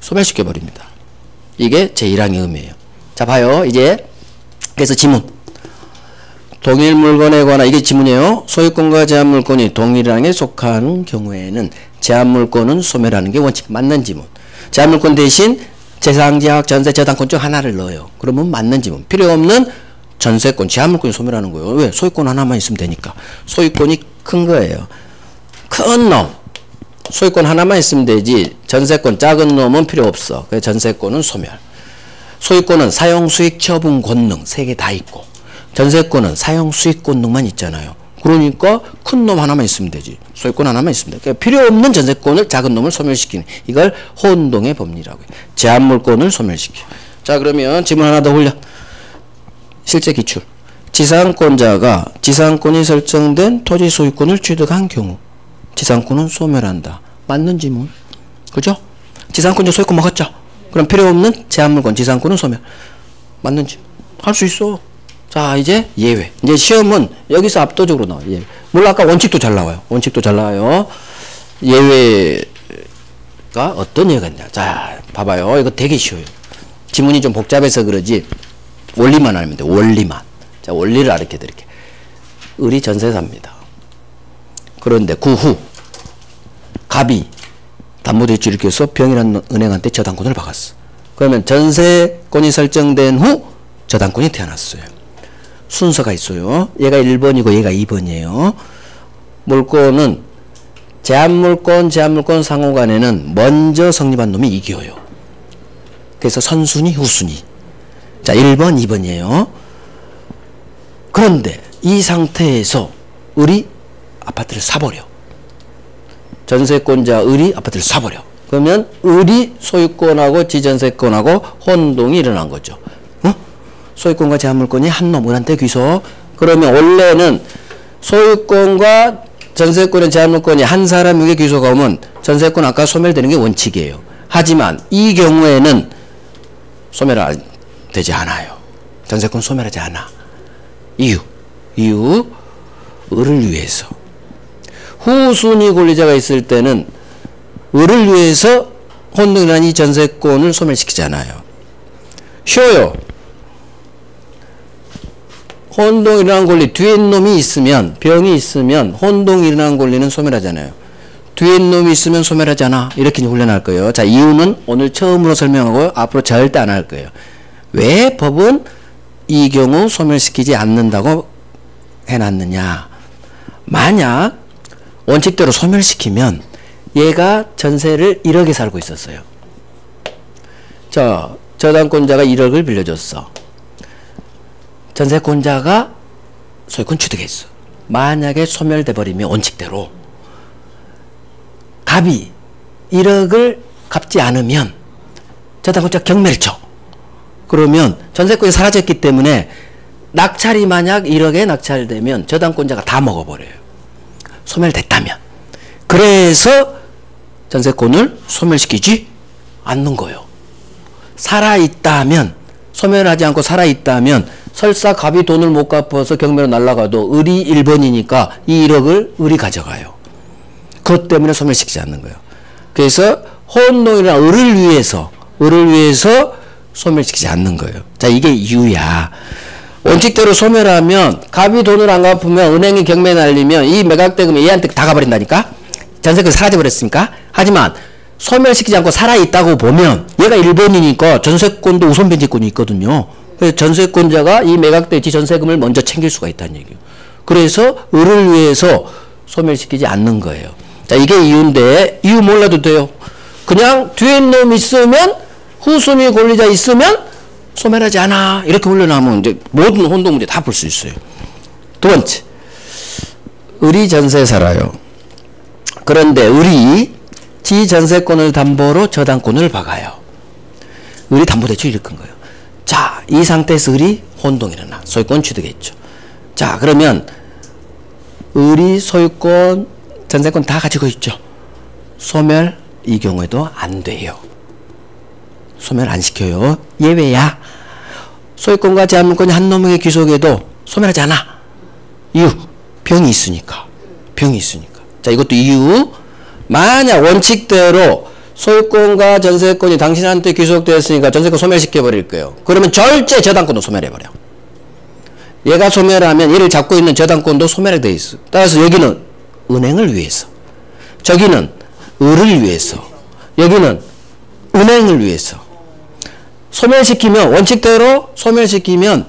소멸시켜버립니다. 이게 제1항의 의미예요. 자, 봐요. 이제 그래서 지문. 동일 물건에 관한 이게 지문이에요. 소유권과 제한물권이 동일항에 속한 경우에는 제한물권은 소멸하는 게 원칙. 맞는 지문. 제한물권 대신 재상제약, 전세, 저당권 중 하나를 넣어요. 그러면 맞는 지문. 필요 없는 전세권, 제한물권이 소멸하는 거예요. 왜? 소유권 하나만 있으면 되니까. 소유권이 큰 거예요. 큰 놈. 소유권 하나만 있으면 되지. 전세권 작은 놈은 필요 없어. 그래서 전세권은 소멸. 소유권은 사용, 수익, 처분, 권능 세 개 다 있고, 전세권은 사용, 수익, 권능만 있잖아요. 그러니까 큰 놈 하나만 있으면 되지. 소유권 하나만 있으면 돼. 그러니까 필요 없는 전세권을 작은 놈을 소멸시키는, 이걸 혼동의 법리라고 해요. 제한물권을 소멸시켜. 자, 그러면 질문 하나 더 올려. 실제 기출. 지상권자가 지상권이 설정된 토지 소유권을 취득한 경우 지상권은 소멸한다. 맞는 지문. 그죠? 지상권자 소유권 먹었죠? 그럼 필요 없는 제한물권 지상권은 소멸. 맞는 지문. 할 수 있어. 자, 이제 예외. 이제 시험은 여기서 압도적으로 나와요. 예외. 물론 아까 원칙도 잘 나와요. 원칙도 잘 나와요. 예외가 어떤 예외가 있냐. 자, 봐봐요. 이거 되게 쉬워요. 지문이 좀 복잡해서 그러지 원리만 알면 돼. 원리만. 자, 원리를 알려 드릴게요. 을이 전세사입니다. 그런데 그 후 갑이 담보대출을 껴서 병이라는 은행한테 저당권을 박았어. 그러면 전세권이 설정된 후 저당권이 태어났어요. 순서가 있어요. 얘가 1번이고 얘가 2번이에요. 물권은 제한물권 상호간에는 먼저 성립한 놈이 이겨요. 그래서 선순위, 후순위. 자, 1번, 2번이에요. 그런데 이 상태에서 을이 아파트를 사버려. 전세권자 을이 아파트를 사버려. 그러면 을이 소유권하고 지전세권하고 혼동이 일어난 거죠. 어? 소유권과 제한물권이 한 놈 을한테 귀속. 그러면 원래는 소유권과 전세권의 제한물권이 한 사람에게 귀속하면 전세권 아까 소멸되는 게 원칙이에요. 하지만 이 경우에는 소멸되지 않아요. 전세권 소멸하지 않아. 이유 을을 위해서. 후순위 권리자가 있을 때는 을을 위해서 혼동이라는 이 전세권을 소멸시키잖아요. 쉬워요. 혼동이 일어난 권리, 뒤에 놈이 있으면, 병이 있으면 혼동이 일어난 권리는 소멸하잖아요. 뒤에 놈이 있으면 소멸하지 않아. 이렇게 훈련할 거예요. 자, 이유는 오늘 처음으로 설명하고 앞으로 절대 안 할 거예요. 왜 법은 이 경우 소멸시키지 않는다고 해놨느냐. 만약 원칙대로 소멸시키면 얘가 전세를 1억에 살고 있었어요. 자, 저당권자가 1억을 빌려줬어. 전세권자가 소유권 취득했어. 만약에 소멸돼 버리면 원칙대로 갑이 1억을 갚지 않으면 저당권자가 경매를 쳐. 그러면 전세권이 사라졌기 때문에 낙찰이 만약 1억에 낙찰되면 저당권자가 다 먹어버려요. 소멸됐다면. 그래서 전세권을 소멸시키지 않는 거예요. 살아있다면, 소멸하지 않고 살아있다면 설사 갑이 돈을 못 갚아서 경매로 날아가도 을이 1번이니까 이 1억을 을이 가져가요. 그것 때문에 소멸시키지 않는 거예요. 그래서 혼동이나 을을 위해서 소멸시키지 않는 거예요. 자, 이게 이유야. 원칙대로 소멸하면 갑이 돈을 안 갚으면 은행이 경매 날리면 이 매각대금이 얘한테 다 가버린다니까. 전세권이 사라져버렸으니까. 하지만 소멸시키지 않고 살아있다고 보면 얘가 1번이니까 전세권도 우선 변제권이 있거든요. 그래서 전세권자가 이 매각대 지 전세금을 먼저 챙길 수가 있다는 얘기예요. 그래서 을을 위해서 소멸시키지 않는 거예요. 자, 이게 이유인데 이유 몰라도 돼요. 그냥 뒤에 놈 있으면 후순위 권리자 있으면 소멸하지 않아. 이렇게 훈련하면 이제 모든 혼동 문제 다 풀 수 있어요. 두 번째, 을이 전세 살아요. 그런데 을이 지 전세권을 담보로 저당권을 박아요. 을이 담보대출 일으킨 거예요. 자, 이 상태에서 을이 혼동이 일어나. 소유권 취득했죠. 자, 그러면 을이 소유권, 전세권 다 가지고 있죠. 소멸 이 경우에도 안 돼요. 소멸 안 시켜요. 예외야. 소유권과 제한물권이 한 놈에게 귀속해도 소멸하지 않아. 이유, 병이 있으니까. 병이 있으니까. 자, 이것도 이유. 만약 원칙대로 소유권과 전세권이 당신한테 귀속되었으니까 전세권 소멸시켜버릴 거예요. 그러면 절제 저당권도 소멸해버려. 얘가 소멸하면 얘를 잡고 있는 저당권도 소멸이 돼 있어. 따라서 여기는 은행을 위해서, 저기는 을을 위해서, 여기는 은행을 위해서 소멸시키면, 원칙대로 소멸시키면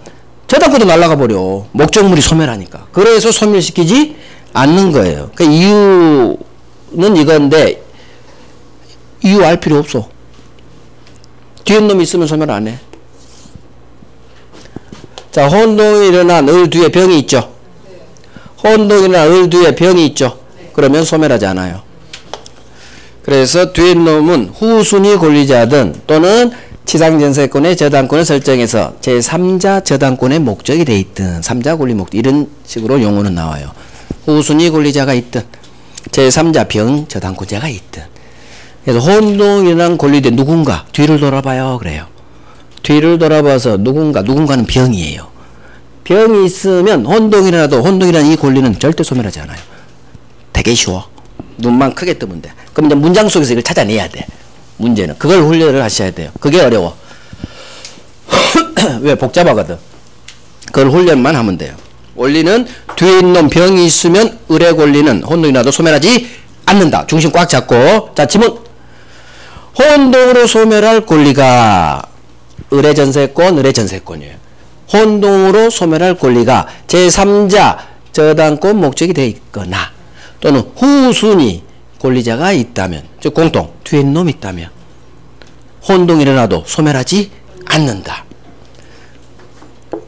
저당권도 날아가 버려. 목적물이 소멸하니까. 그래서 소멸시키지 않는 거예요. 그 이유는 이건데 이유 알 필요 없어. 뒤에 놈이 있으면 소멸 안 해. 자, 혼동이 일어난 을 뒤에 병이 있죠. 혼동이 일어난 을 뒤에 병이 있죠. 그러면 소멸하지 않아요. 그래서 뒤에 놈은 후순위 권리자든 또는 치상전세권의 저당권을 설정해서 제3자 저당권의 목적이 돼 있든 3자 권리 목적 이런 식으로 용어는 나와요. 후순위 권리자가 있든 제3자 병 저당권자가 있든. 그래서 혼동이란 권리대 누군가 뒤를 돌아봐요. 그래요. 뒤를 돌아봐서 누군가는 병이에요. 병이 있으면 혼동이라도 혼동이라는 이 권리는 절대 소멸하지 않아요. 되게 쉬워. 눈만 크게 뜨면 돼. 그럼 이제 문장 속에서 이걸 찾아내야 돼. 문제는 그걸 훈련을 하셔야 돼요. 그게 어려워. 왜? 복잡하거든. 그걸 훈련만 하면 돼요. 원리는 뒤에 있는 병이 있으면 을의 권리는 혼동이라도 소멸하지 않는다. 중심 꽉 잡고. 자, 지문. 혼동으로 소멸할 권리가 을의 전세권이에요. 혼동으로 소멸할 권리가 제3자 저당권 목적이 되어 있거나 또는 후순위 권리자가 있다면, 즉 공동 뒤에 놈이 있다면 혼동이 일어나도 소멸하지 않는다.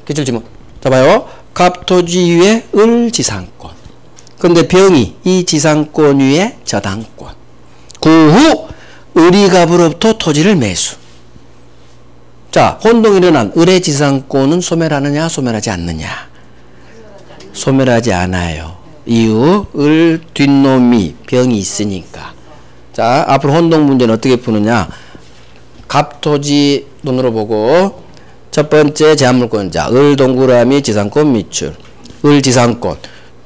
기출지문. 자, 봐요. 갑토지 위에 을 지상권. 그런데 병이 이 지상권 위에 저당권. 그 후 을이 갑으로부터 토지를 매수. 자, 혼동이 일어난 을의 지상권은 소멸하느냐 소멸하지 않느냐? 소멸하지 않아요. 이유, 을 뒷놈이 병이 있으니까. 자, 앞으로 혼동 문제는 어떻게 푸느냐? 갑토지 눈으로 보고 첫 번째 제한물권자 을 동그라미 지상권 밑줄 을 지상권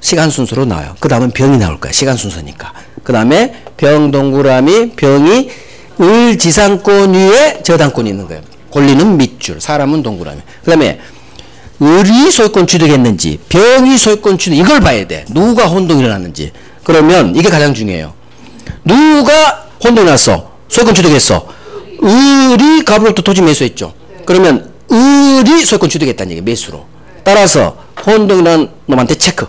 시간 순서로 나와요. 그 다음은 병이 나올 거야. 시간 순서니까. 그 다음에 병 동그라미 병이 을 지상권 위에 저당권이 있는 거예요. 권리는 밑줄, 사람은 동그라미. 그 다음에 을이 소유권 취득했는지 병이 소유권 취득, 이걸 봐야 돼. 누가 혼동이 일어났는지. 그러면 이게 가장 중요해요. 누가 혼동이 났어? 소유권 취득했어. 을이 갑으로부터 토지 매수했죠. 그러면 을이 소유권 취득했다는 얘기예요. 매수로. 따라서 혼동이 난 놈한테 체크.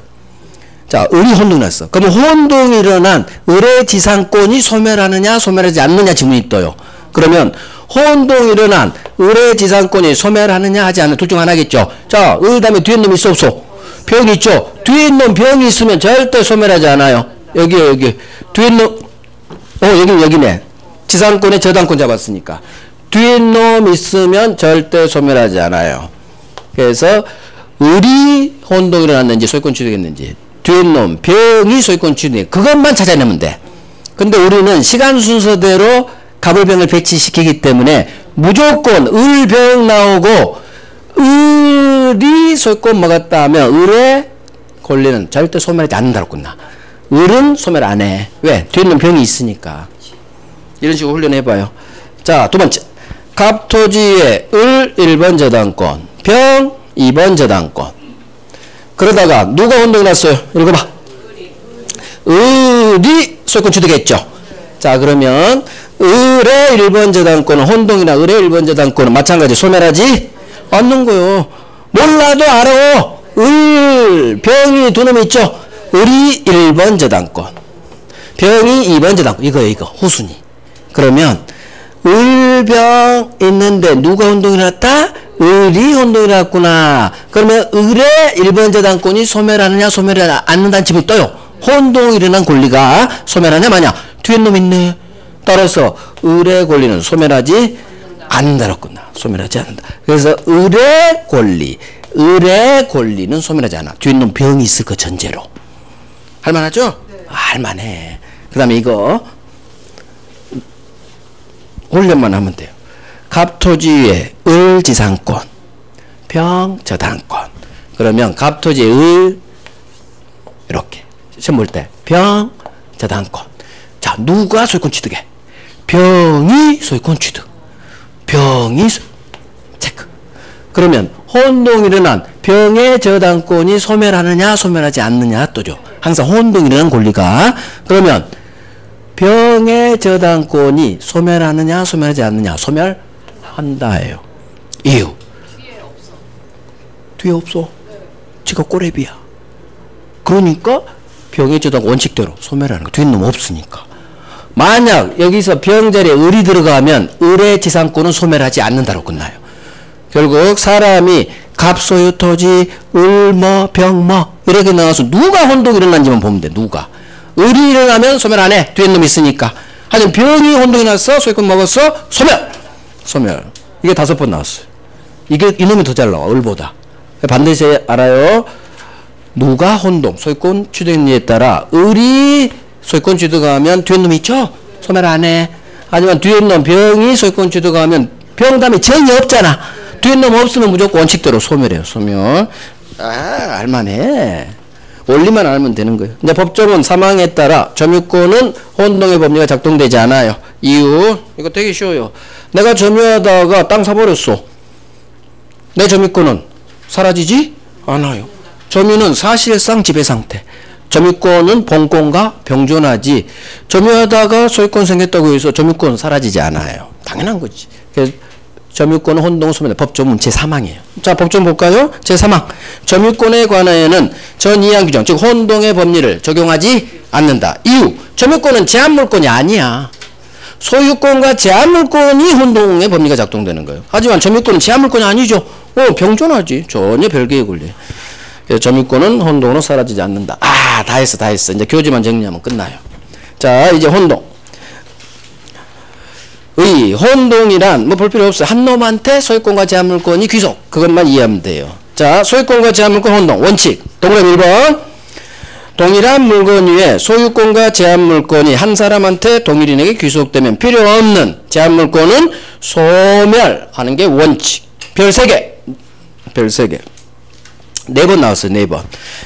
자, 을이 혼동이 났어. 그러면 혼동이 일어난 을의 지상권이 소멸하느냐 소멸하지 않느냐 질문이 떠요. 그러면 혼동이 일어난 을의 지상권이 소멸하느냐 하지 않느냐 둘 중 하나겠죠. 자, 을 다음에 뒤에 놈이 있어 없어? 병이 있죠. 뒤에 있는 병이 있으면 절대 소멸하지 않아요. 여기요, 여기. 뒤에 놈, 여기네. 지상권에 저당권 잡았으니까. 뒤에 놈 있으면 절대 소멸하지 않아요. 그래서 을이 혼동이 일어났는지 소유권 취득했는지 뒤에 놈, 병이 소유권 취득, 그것만 찾아내면 돼. 근데 우리는 시간 순서대로 갑을병을 배치시키기 때문에 무조건 을, 병 나오고 을이 소유권 먹었다 하면 을의 권리는 절대 소멸하지 않는다고 끝나. 을은 소멸 안 해. 왜? 뒤에 있는 병이 있으니까. 이런 식으로 훈련해봐요. 자, 두 번째. 갑토지의 을 1번 저당권, 병 2번 저당권. 그러다가 누가 혼동이 났어요? 읽어봐. 을이 소유권 취득했죠. 자, 그러면 을의 1번 저당권은 혼동이나 을의 1번 저당권은 마찬가지 소멸하지 않는 거요. 몰라도 알아. 을, 병이 두 놈이 있죠. 을이 1번 저당권, 병이 2번 저당권. 이거예요, 이거. 후순위. 그러면 을, 병 있는데 누가 혼동이 났다? 을이 혼동이 났구나. 그러면 을의 1번 저당권이 소멸하느냐 소멸하지 않는다는 질문이 떠요. 혼동이 일어난 권리가 소멸하냐 마냐. 뒤에 놈 있네. 따라서 을의 권리는 소멸하지 않는다로 끝나. 소멸하지 않는다. 그래서 을의 권리는 소멸하지 않아. 뒤에 놈 병이 있을 거 전제로. 할만하죠? 네. 할만해. 그 다음에 이거 훈련만 하면 돼요. 갑토지의 을 지상권, 병, 저당권. 그러면 갑토지의 을 이렇게 시험 볼 때 병, 저당권. 자, 누가 소유권 취득해? 병이 소유권 취득. 병이 체크. 그러면 혼동이 일어난 병의 저당권이 소멸하느냐 소멸하지 않느냐 또죠. 항상 혼동이 일어난 권리가. 그러면 병의 저당권이 소멸하느냐 소멸하지 않느냐. 소멸한다예요. 이유. 뒤에 없어. 지가 꼬레비야. 그러니까 병의 저당 원칙대로 소멸하는 거. 뒤에 놈 없으니까. 만약 여기서 병 자리에 을이 들어가면 을의 지상권은 소멸하지 않는다로 끝나요. 결국 사람이 갑소유 토지 을뭐 병뭐 이렇게 나와서 누가 혼동이 일어난지만 보면 돼. 누가. 을이 일어나면 소멸 안 해. 뒤에 놈 있으니까. 하지만 병이 혼동이 났어. 소유권 먹었어. 소멸. 소멸. 이게 5번 나왔어요. 이게 이놈이 더 잘 나와. 을보다. 반드시 알아요. 누가 혼동, 소유권 취득에 따라 을이 소유권 취득하면 뒤에 놈이 있죠? 소멸 안 해. 하지만 뒤에 놈 병이 소유권 취득하면 병 다음에 정이 없잖아. 뒤에 놈 없으면 무조건 원칙대로 소멸해요. 소멸. 알만해. 원리만 알면 되는 거예요. 이제 법정은 사망에 따라 점유권은 혼동의 법리가 작동되지 않아요. 이유, 이거 되게 쉬워요. 내가 점유하다가 땅 사버렸어. 내 점유권은 사라지지 않아요. 점유는 사실상 지배 상태. 점유권은 본권과 병존하지. 점유하다가 소유권 생겼다고 해서 점유권 사라지지 않아요. 당연한 거지. 그래서 점유권은 혼동 소멸. 법조문 제3항이에요. 자, 법조문 볼까요? 제3항. 점유권에 관하여는 전 2항 규정, 즉 혼동의 법리를 적용하지 않는다. 이유. 점유권은 제한물권이 아니야. 소유권과 제한물권이 혼동의 법리가 작동되는 거예요. 하지만 점유권은 제한물권이 아니죠. 병존하지. 전혀 별개의 권리. 점유권은 혼동으로 사라지지 않는다. 다 했어. 이제 교지만 정리하면 끝나요. 자, 이제 혼동. 혼동이란 뭐 볼 필요 없어요. 한 놈한테 소유권과 제한물권이 귀속. 그것만 이해하면 돼요. 자, 소유권과 제한물권 혼동. 원칙. 동그라미 1번. 동일한 물건 위에 소유권과 제한물권이 한 사람한테 동일인에게 귀속되면 필요 없는 제한물권은 소멸하는 게 원칙. 별 3개. 별 3개. 4번 나왔어요. 4번.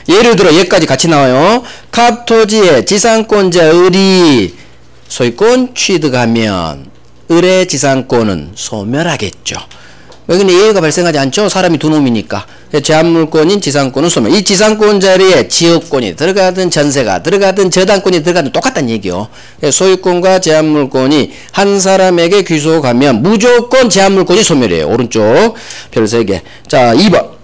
예를 들어 얘까지 같이 나와요. 갑토지의 지상권자 을이 소유권 취득하면 을의 지상권은 소멸하겠죠. 여기는 예외가 발생하지 않죠. 사람이 두 놈이니까. 제한물권인 지상권은 소멸. 이 지상권 자리에 지역권이 들어가든 전세가 들어가든 저당권이 들어가든 똑같다는 얘기요. 소유권과 제한물권이 한 사람에게 귀속하면 무조건 제한물권이 소멸이에요. 오른쪽 별 3개. 자, 2번.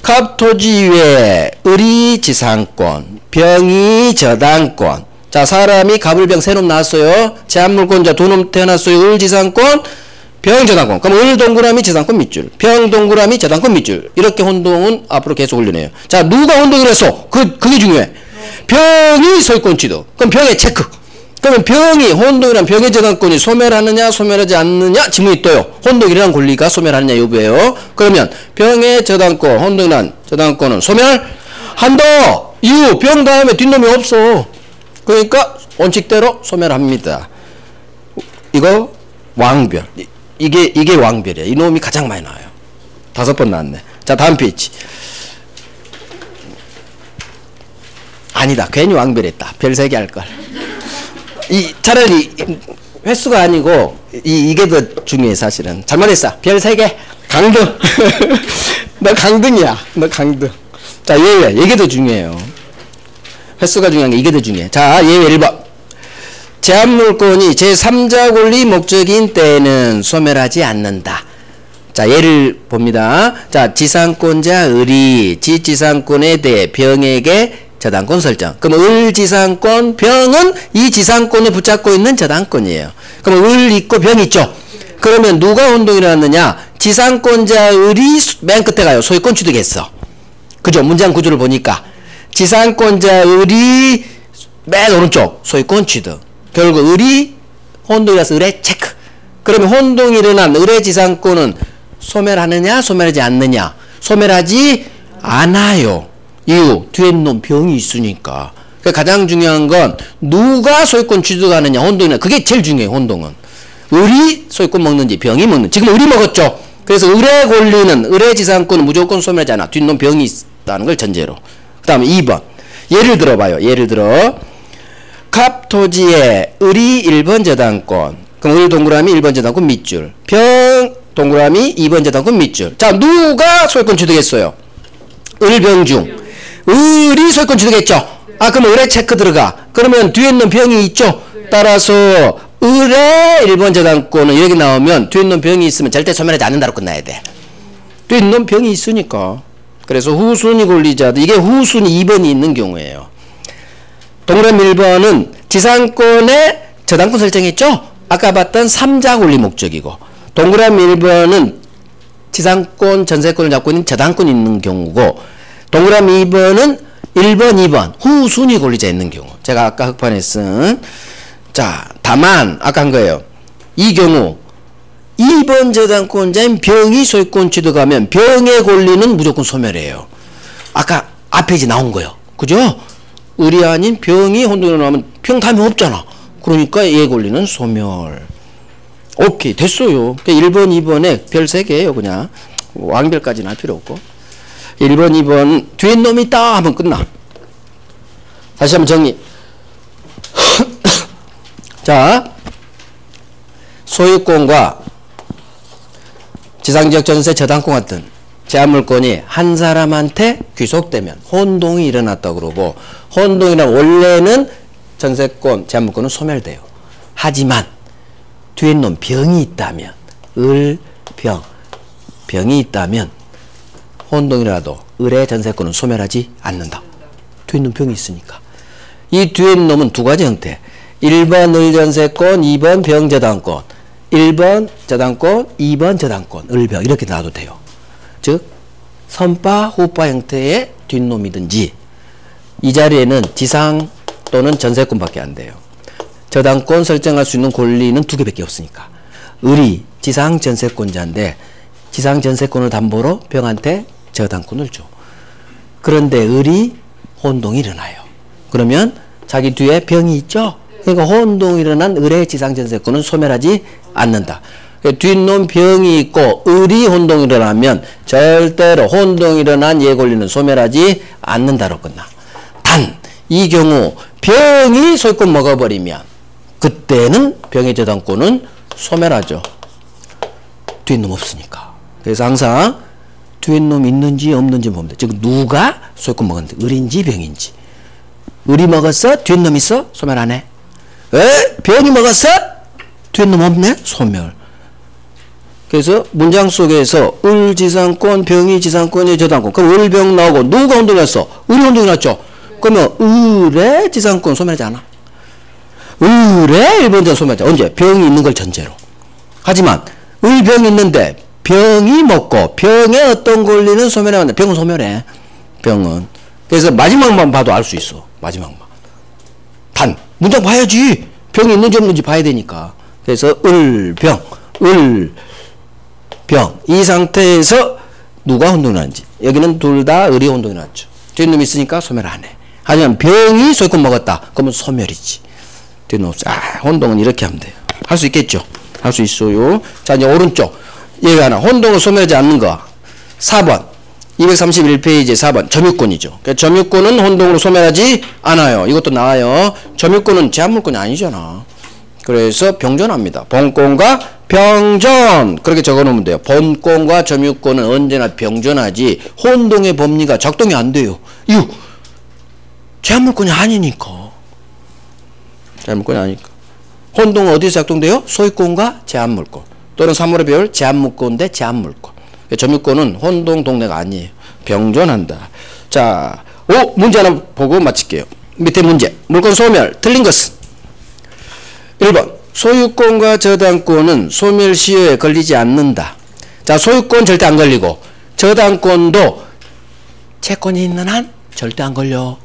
갑토지 외에 을이 지상권, 병이 저당권. 자, 사람이 갑을병 3놈 나왔어요. 제한물권자 2놈 태어났어요. 을 지상권, 병 저당권. 그럼 을 동그라미 지상권 밑줄, 병 동그라미 저당권 밑줄. 이렇게 혼동은 앞으로 계속 올리네요. 자, 누가 혼동을 했어? 그게 중요해. 병이 소유권 취득. 그럼 병의 체크. 그러면 병이 혼동이란 병의 저당권이 소멸하느냐 소멸하지 않느냐 질문이 떠요. 혼동이라는 권리가 소멸하느냐 여부예요. 그러면 병의 저당권, 혼동이란 저당권은 소멸한다. 이유, 병 다음에 뒷놈이 없어. 그러니까 원칙대로 소멸합니다. 이거 왕별. 이게 왕별이야. 이놈이 가장 많이 나와요. 5번 나왔네. 자, 다음 페이지. 아니다. 괜히 왕별했다. 별 3개 할걸. 차라리 횟수가 아니고 이게 더 중요해. 사실은 잘못했어. 별 3개 강등. 너 강등이야. 너 강등. 자, 예외. 이게 더 중요해요. 횟수가 중요한 게 이게 더 중요해. 자, 예외 1번. 제한물권이 제3자 권리 목적인 때에는 소멸하지 않는다. 자, 예를 봅니다. 자, 지상권자 을이 지지상권에 대해 병에게 저당권 설정. 그럼 을 지상권, 병은 이 지상권을 붙잡고 있는 저당권이에요. 그럼 을 있고 병 있죠. 그러면 누가 혼동이 일어났느냐? 지상권자 을이 맨 끝에 가요. 소유권 취득했어. 그죠? 문장 구조를 보니까 지상권자 을이 맨 오른쪽 소유권 취득. 결국 을이 혼동이라서 을의 체크. 그러면 혼동이 일어난 을의 지상권은 소멸하느냐 소멸하지 않느냐? 소멸하지 않아요. 이유, 뒤에 놈 병이 있으니까. 그러니까 가장 중요한 건 누가 소유권 취득하느냐, 혼동이냐. 그게 제일 중요해요. 혼동은. 을이 소유권 먹는지 병이 먹는지. 지금 을이 먹었죠. 그래서 을에 권리는 을의 지상권은 무조건 소멸하지 않아. 뒷놈 병이 있다는 걸 전제로. 그 다음에 2번. 예를 들어봐요. 예를 들어 갑토지에 을이 1번 저당권. 그럼 을 동그라미 1번 저당권 밑줄. 병 동그라미 2번 저당권 밑줄. 자, 누가 소유권 취득했어요? 을병중. 을이 소유권 취득했죠? 아, 그럼 을에 체크 들어가. 그러면 뒤에 있는 병이 있죠? 따라서 을의 1번 저당권은 여기 나오면 뒤에 있는 병이 있으면 절대 소멸하지 않는다로 끝나야 돼. 뒤에 있는 병이 있으니까. 그래서 후순위 권리자들, 이게 후순위 2번이 있는 경우예요. 동그라미 1번은 지상권에 저당권 설정했죠? 아까 봤던 3자 권리 목적이고, 동그라미 1번은 지상권, 전세권을 잡고 있는 저당권이 있는 경우고, 동그라미 2번은 1번, 2번 후순위 권리자 있는 경우. 제가 아까 흑판에 쓴, 자, 다만 아까 한 거예요. 이 경우 2번 저당권자인 병이 소유권 취득하면 병의 권리는 무조건 소멸해요. 아까 앞에 이제 나온 거예요. 그죠? 을이 아닌 병이 혼동으로 나오면 병 다음에 없잖아. 그러니까 얘 권리는 소멸. 오케이, 됐어요. 1번, 2번에 별 3개예요. 그냥 왕별까지는 할 필요 없고. 1번, 2번 뒤에 놈이 있다 하면 끝나. 다시 한번 정리. 자, 소유권과 지상지역 전세 저당권 같은 제한물권이 한 사람한테 귀속되면 혼동이 일어났다고 그러고, 혼동이란 원래는 전세권, 제한물권은 소멸돼요. 하지만 뒤에 놈 병이 있다면, 병이 있다면 혼동이라도 을의 전세권은 소멸하지 않는다. 뒤에 놈 병이 있으니까. 이 뒤에 놈은 두 가지 형태. 1번 을전세권, 2번 병저당권. 1번 저당권, 2번 저당권, 을병 이렇게 놔도 돼요. 즉 선바, 후바 형태의 뒷놈이든지, 이 자리에는 지상 또는 전세권밖에 안 돼요. 저당권 설정할 수 있는 권리는 2개밖에 없으니까. 을이 지상 전세권자인데 지상 전세권을 담보로 병한테 저당권을 줘. 그런데 을이 혼동이 일어나요. 그러면 자기 뒤에 병이 있죠? 그러니까 혼동이 일어난 을의 지상 전세권은 소멸하지 않는다. 뒷놈 병이 있고 을이 혼동이 일어나면 절대로 혼동이 일어난 얘 권리는 소멸하지 않는다로 끝나. 단 이 경우 병이 소유권 먹어버리면 그때는 병의 저당권은 소멸하죠. 뒷놈 없으니까. 그래서 항상 뒷놈 있는지 없는지 보면 돼. 즉 누가 소유권 먹었는데 을인지 병인지. 을이 먹었어? 뒷놈 있어? 소멸 안 해. 병이 먹었어? 뒷놈 없네? 소멸. 그래서 문장 속에서 을지상권, 병이 지상권의 저당권. 그럼 을병 나오고 누가 혼동했어? 을이 혼동이 났죠? 그러면 을의 지상권 소멸하지 않아. 을의 1번자 소멸하지. 언제? 병이 있는 걸 전제로. 하지만 을병이 있는데 병이 먹고 병의 어떤 권리는 소멸하면 안 돼. 병은 소멸해. 병은. 그래서 마지막만 봐도 알 수 있어. 마지막만. 단 문장 봐야지. 병이 있는지 없는지 봐야 되니까. 그래서 을병, 을병 이 상태에서 누가 혼동이 났는지. 여기는 둘 다 을이 혼동이 났죠. 뒷놈이 있으니까 소멸 안 해. 하지만 병이 소유권 먹었다. 그러면 소멸이지. 뒷놈 없어. 혼동은 이렇게 하면 돼요. 할 수 있겠죠? 할 수 있어요. 자, 이제 오른쪽 얘가 하나. 혼동을 소멸하지 않는 거. 4번 231페이지 4번 점유권이죠. 그러니까 점유권은 혼동으로 소멸하지 않아요. 이것도 나와요. 점유권은 제한물권이 아니잖아. 그래서 병존합니다. 본권과 병존 그렇게 적어놓으면 돼요. 본권과 점유권은 언제나 병존하지 혼동의 법리가 작동이 안 돼요. 이유 제한물권이 아니니까. 제한물권이 아니니까. 혼동은 어디서 작동돼요? 소유권과 제한물권 또는 3월의 배울 제한물권 대 제한물권. 점유권은 혼동 동네가 아니에요. 병존한다. 자, 문제 하나 보고 마칠게요. 밑에 문제. 물권 소멸. 틀린 것은 1번 소유권과 저당권은 소멸 시효에 걸리지 않는다. 자, 소유권 절대 안 걸리고 저당권도 채권이 있는 한 절대 안 걸려.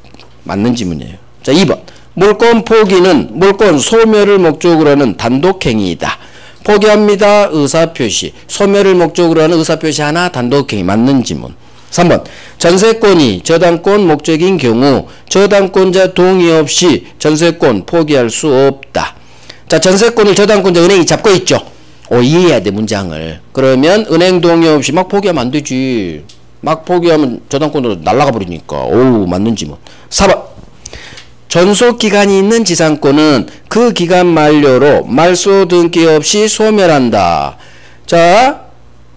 맞는 지문이에요. 자, 2번 물권 포기는 물권 소멸을 목적으로 하는 단독행위이다. 포기합니다. 의사표시. 소멸을 목적으로 하는 의사표시 하나 단독행위. 맞는 지문. 3번 전세권이 저당권 목적인 경우 저당권자 동의 없이 전세권 포기할 수 없다. 자, 전세권을 저당권자 은행이 잡고 있죠. 이해해야 돼, 문장을. 그러면 은행 동의 없이 막 포기하면 안 되지. 막 포기하면 저당권으로 날아가 버리니까. 맞는지 뭐. 4번. 전속기간이 있는 지상권은 그 기간 만료로 말소 등기 없이 소멸한다. 자,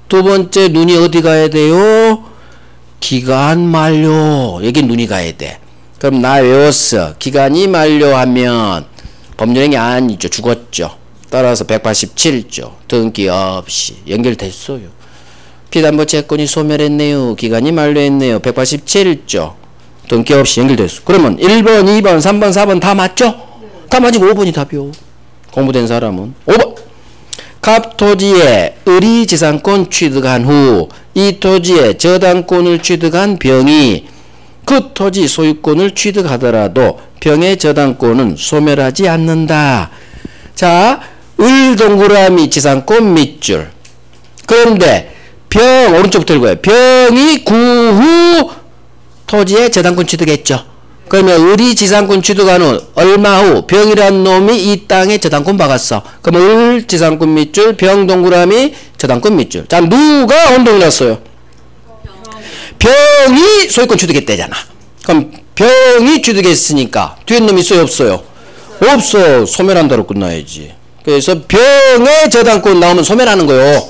두 번째 눈이 어디 가야 돼요? 기간 만료. 여기 눈이 가야 돼. 그럼 나 외웠어. 기간이 만료하면 법률행위 아니죠. 죽었죠. 따라서 187조. 등기 없이 연결됐어요. 피담보채권이 소멸했네요. 기간이 만료했네요. 187조. 등기 없이 연결됐어. 그러면 1번, 2번, 3번, 4번 다 맞죠? 네. 다 맞으면 5번이 답이요. 공부된 사람은. 5번. 갑토지에 의리지상권 취득한 후 이 토지에 저당권을 취득한 병이 그 토지 소유권을 취득하더라도 병의 저당권은 소멸하지 않는다. 자, 을동그라미 지상권 밑줄. 그런데 병 오른쪽부터 읽어요. 병이 구후 토지에 저당권 취득했죠. 그러면 의리지상권 취득한 후 얼마 후 병이란 놈이 이 땅에 저당권 박았어. 그러면 을지상권 밑줄 병 동그라미 저당권 밑줄. 자, 누가 혼동이 났어요? 병이 소유권 취득했대잖아. 그럼 병이 취득했으니까 뒤에 놈 있어요, 없어요? 없어. 소멸한다로 끝나야지. 그래서 병의 저당권 나오면 소멸하는 거요.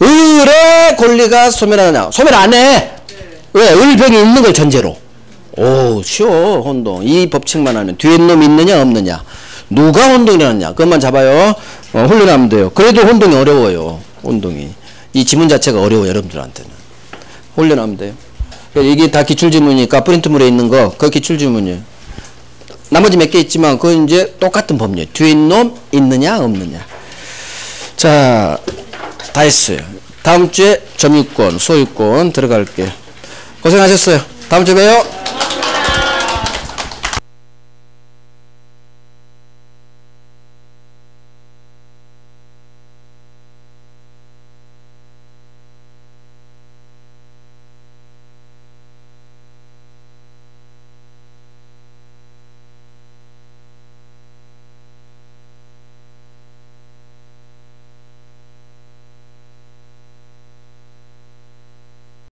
을의 권리가 소멸하느냐? 소멸 안 해. 왜? 을병이 있는 걸 전제로. 쉬워, 혼동. 이 법칙만 하면 뒤에 놈 있느냐 없느냐. 누가 혼동이 일어났냐. 그것만 잡아요. 훈련하면 돼요. 그래도 혼동이 어려워요. 혼동이. 이 지문 자체가 어려워요, 여러분들한테는. 훈련하면 돼요. 이게 다 기출지문이니까 프린트물에 있는 거 그거 기출지문이에요. 나머지 몇 개 있지만 그건 이제 똑같은 법률. 뒤에 놈 있느냐 없느냐. 자, 다 했어요. 다음 주에 점유권, 소유권 들어갈게요. 고생하셨어요. 다음 주에 봬요.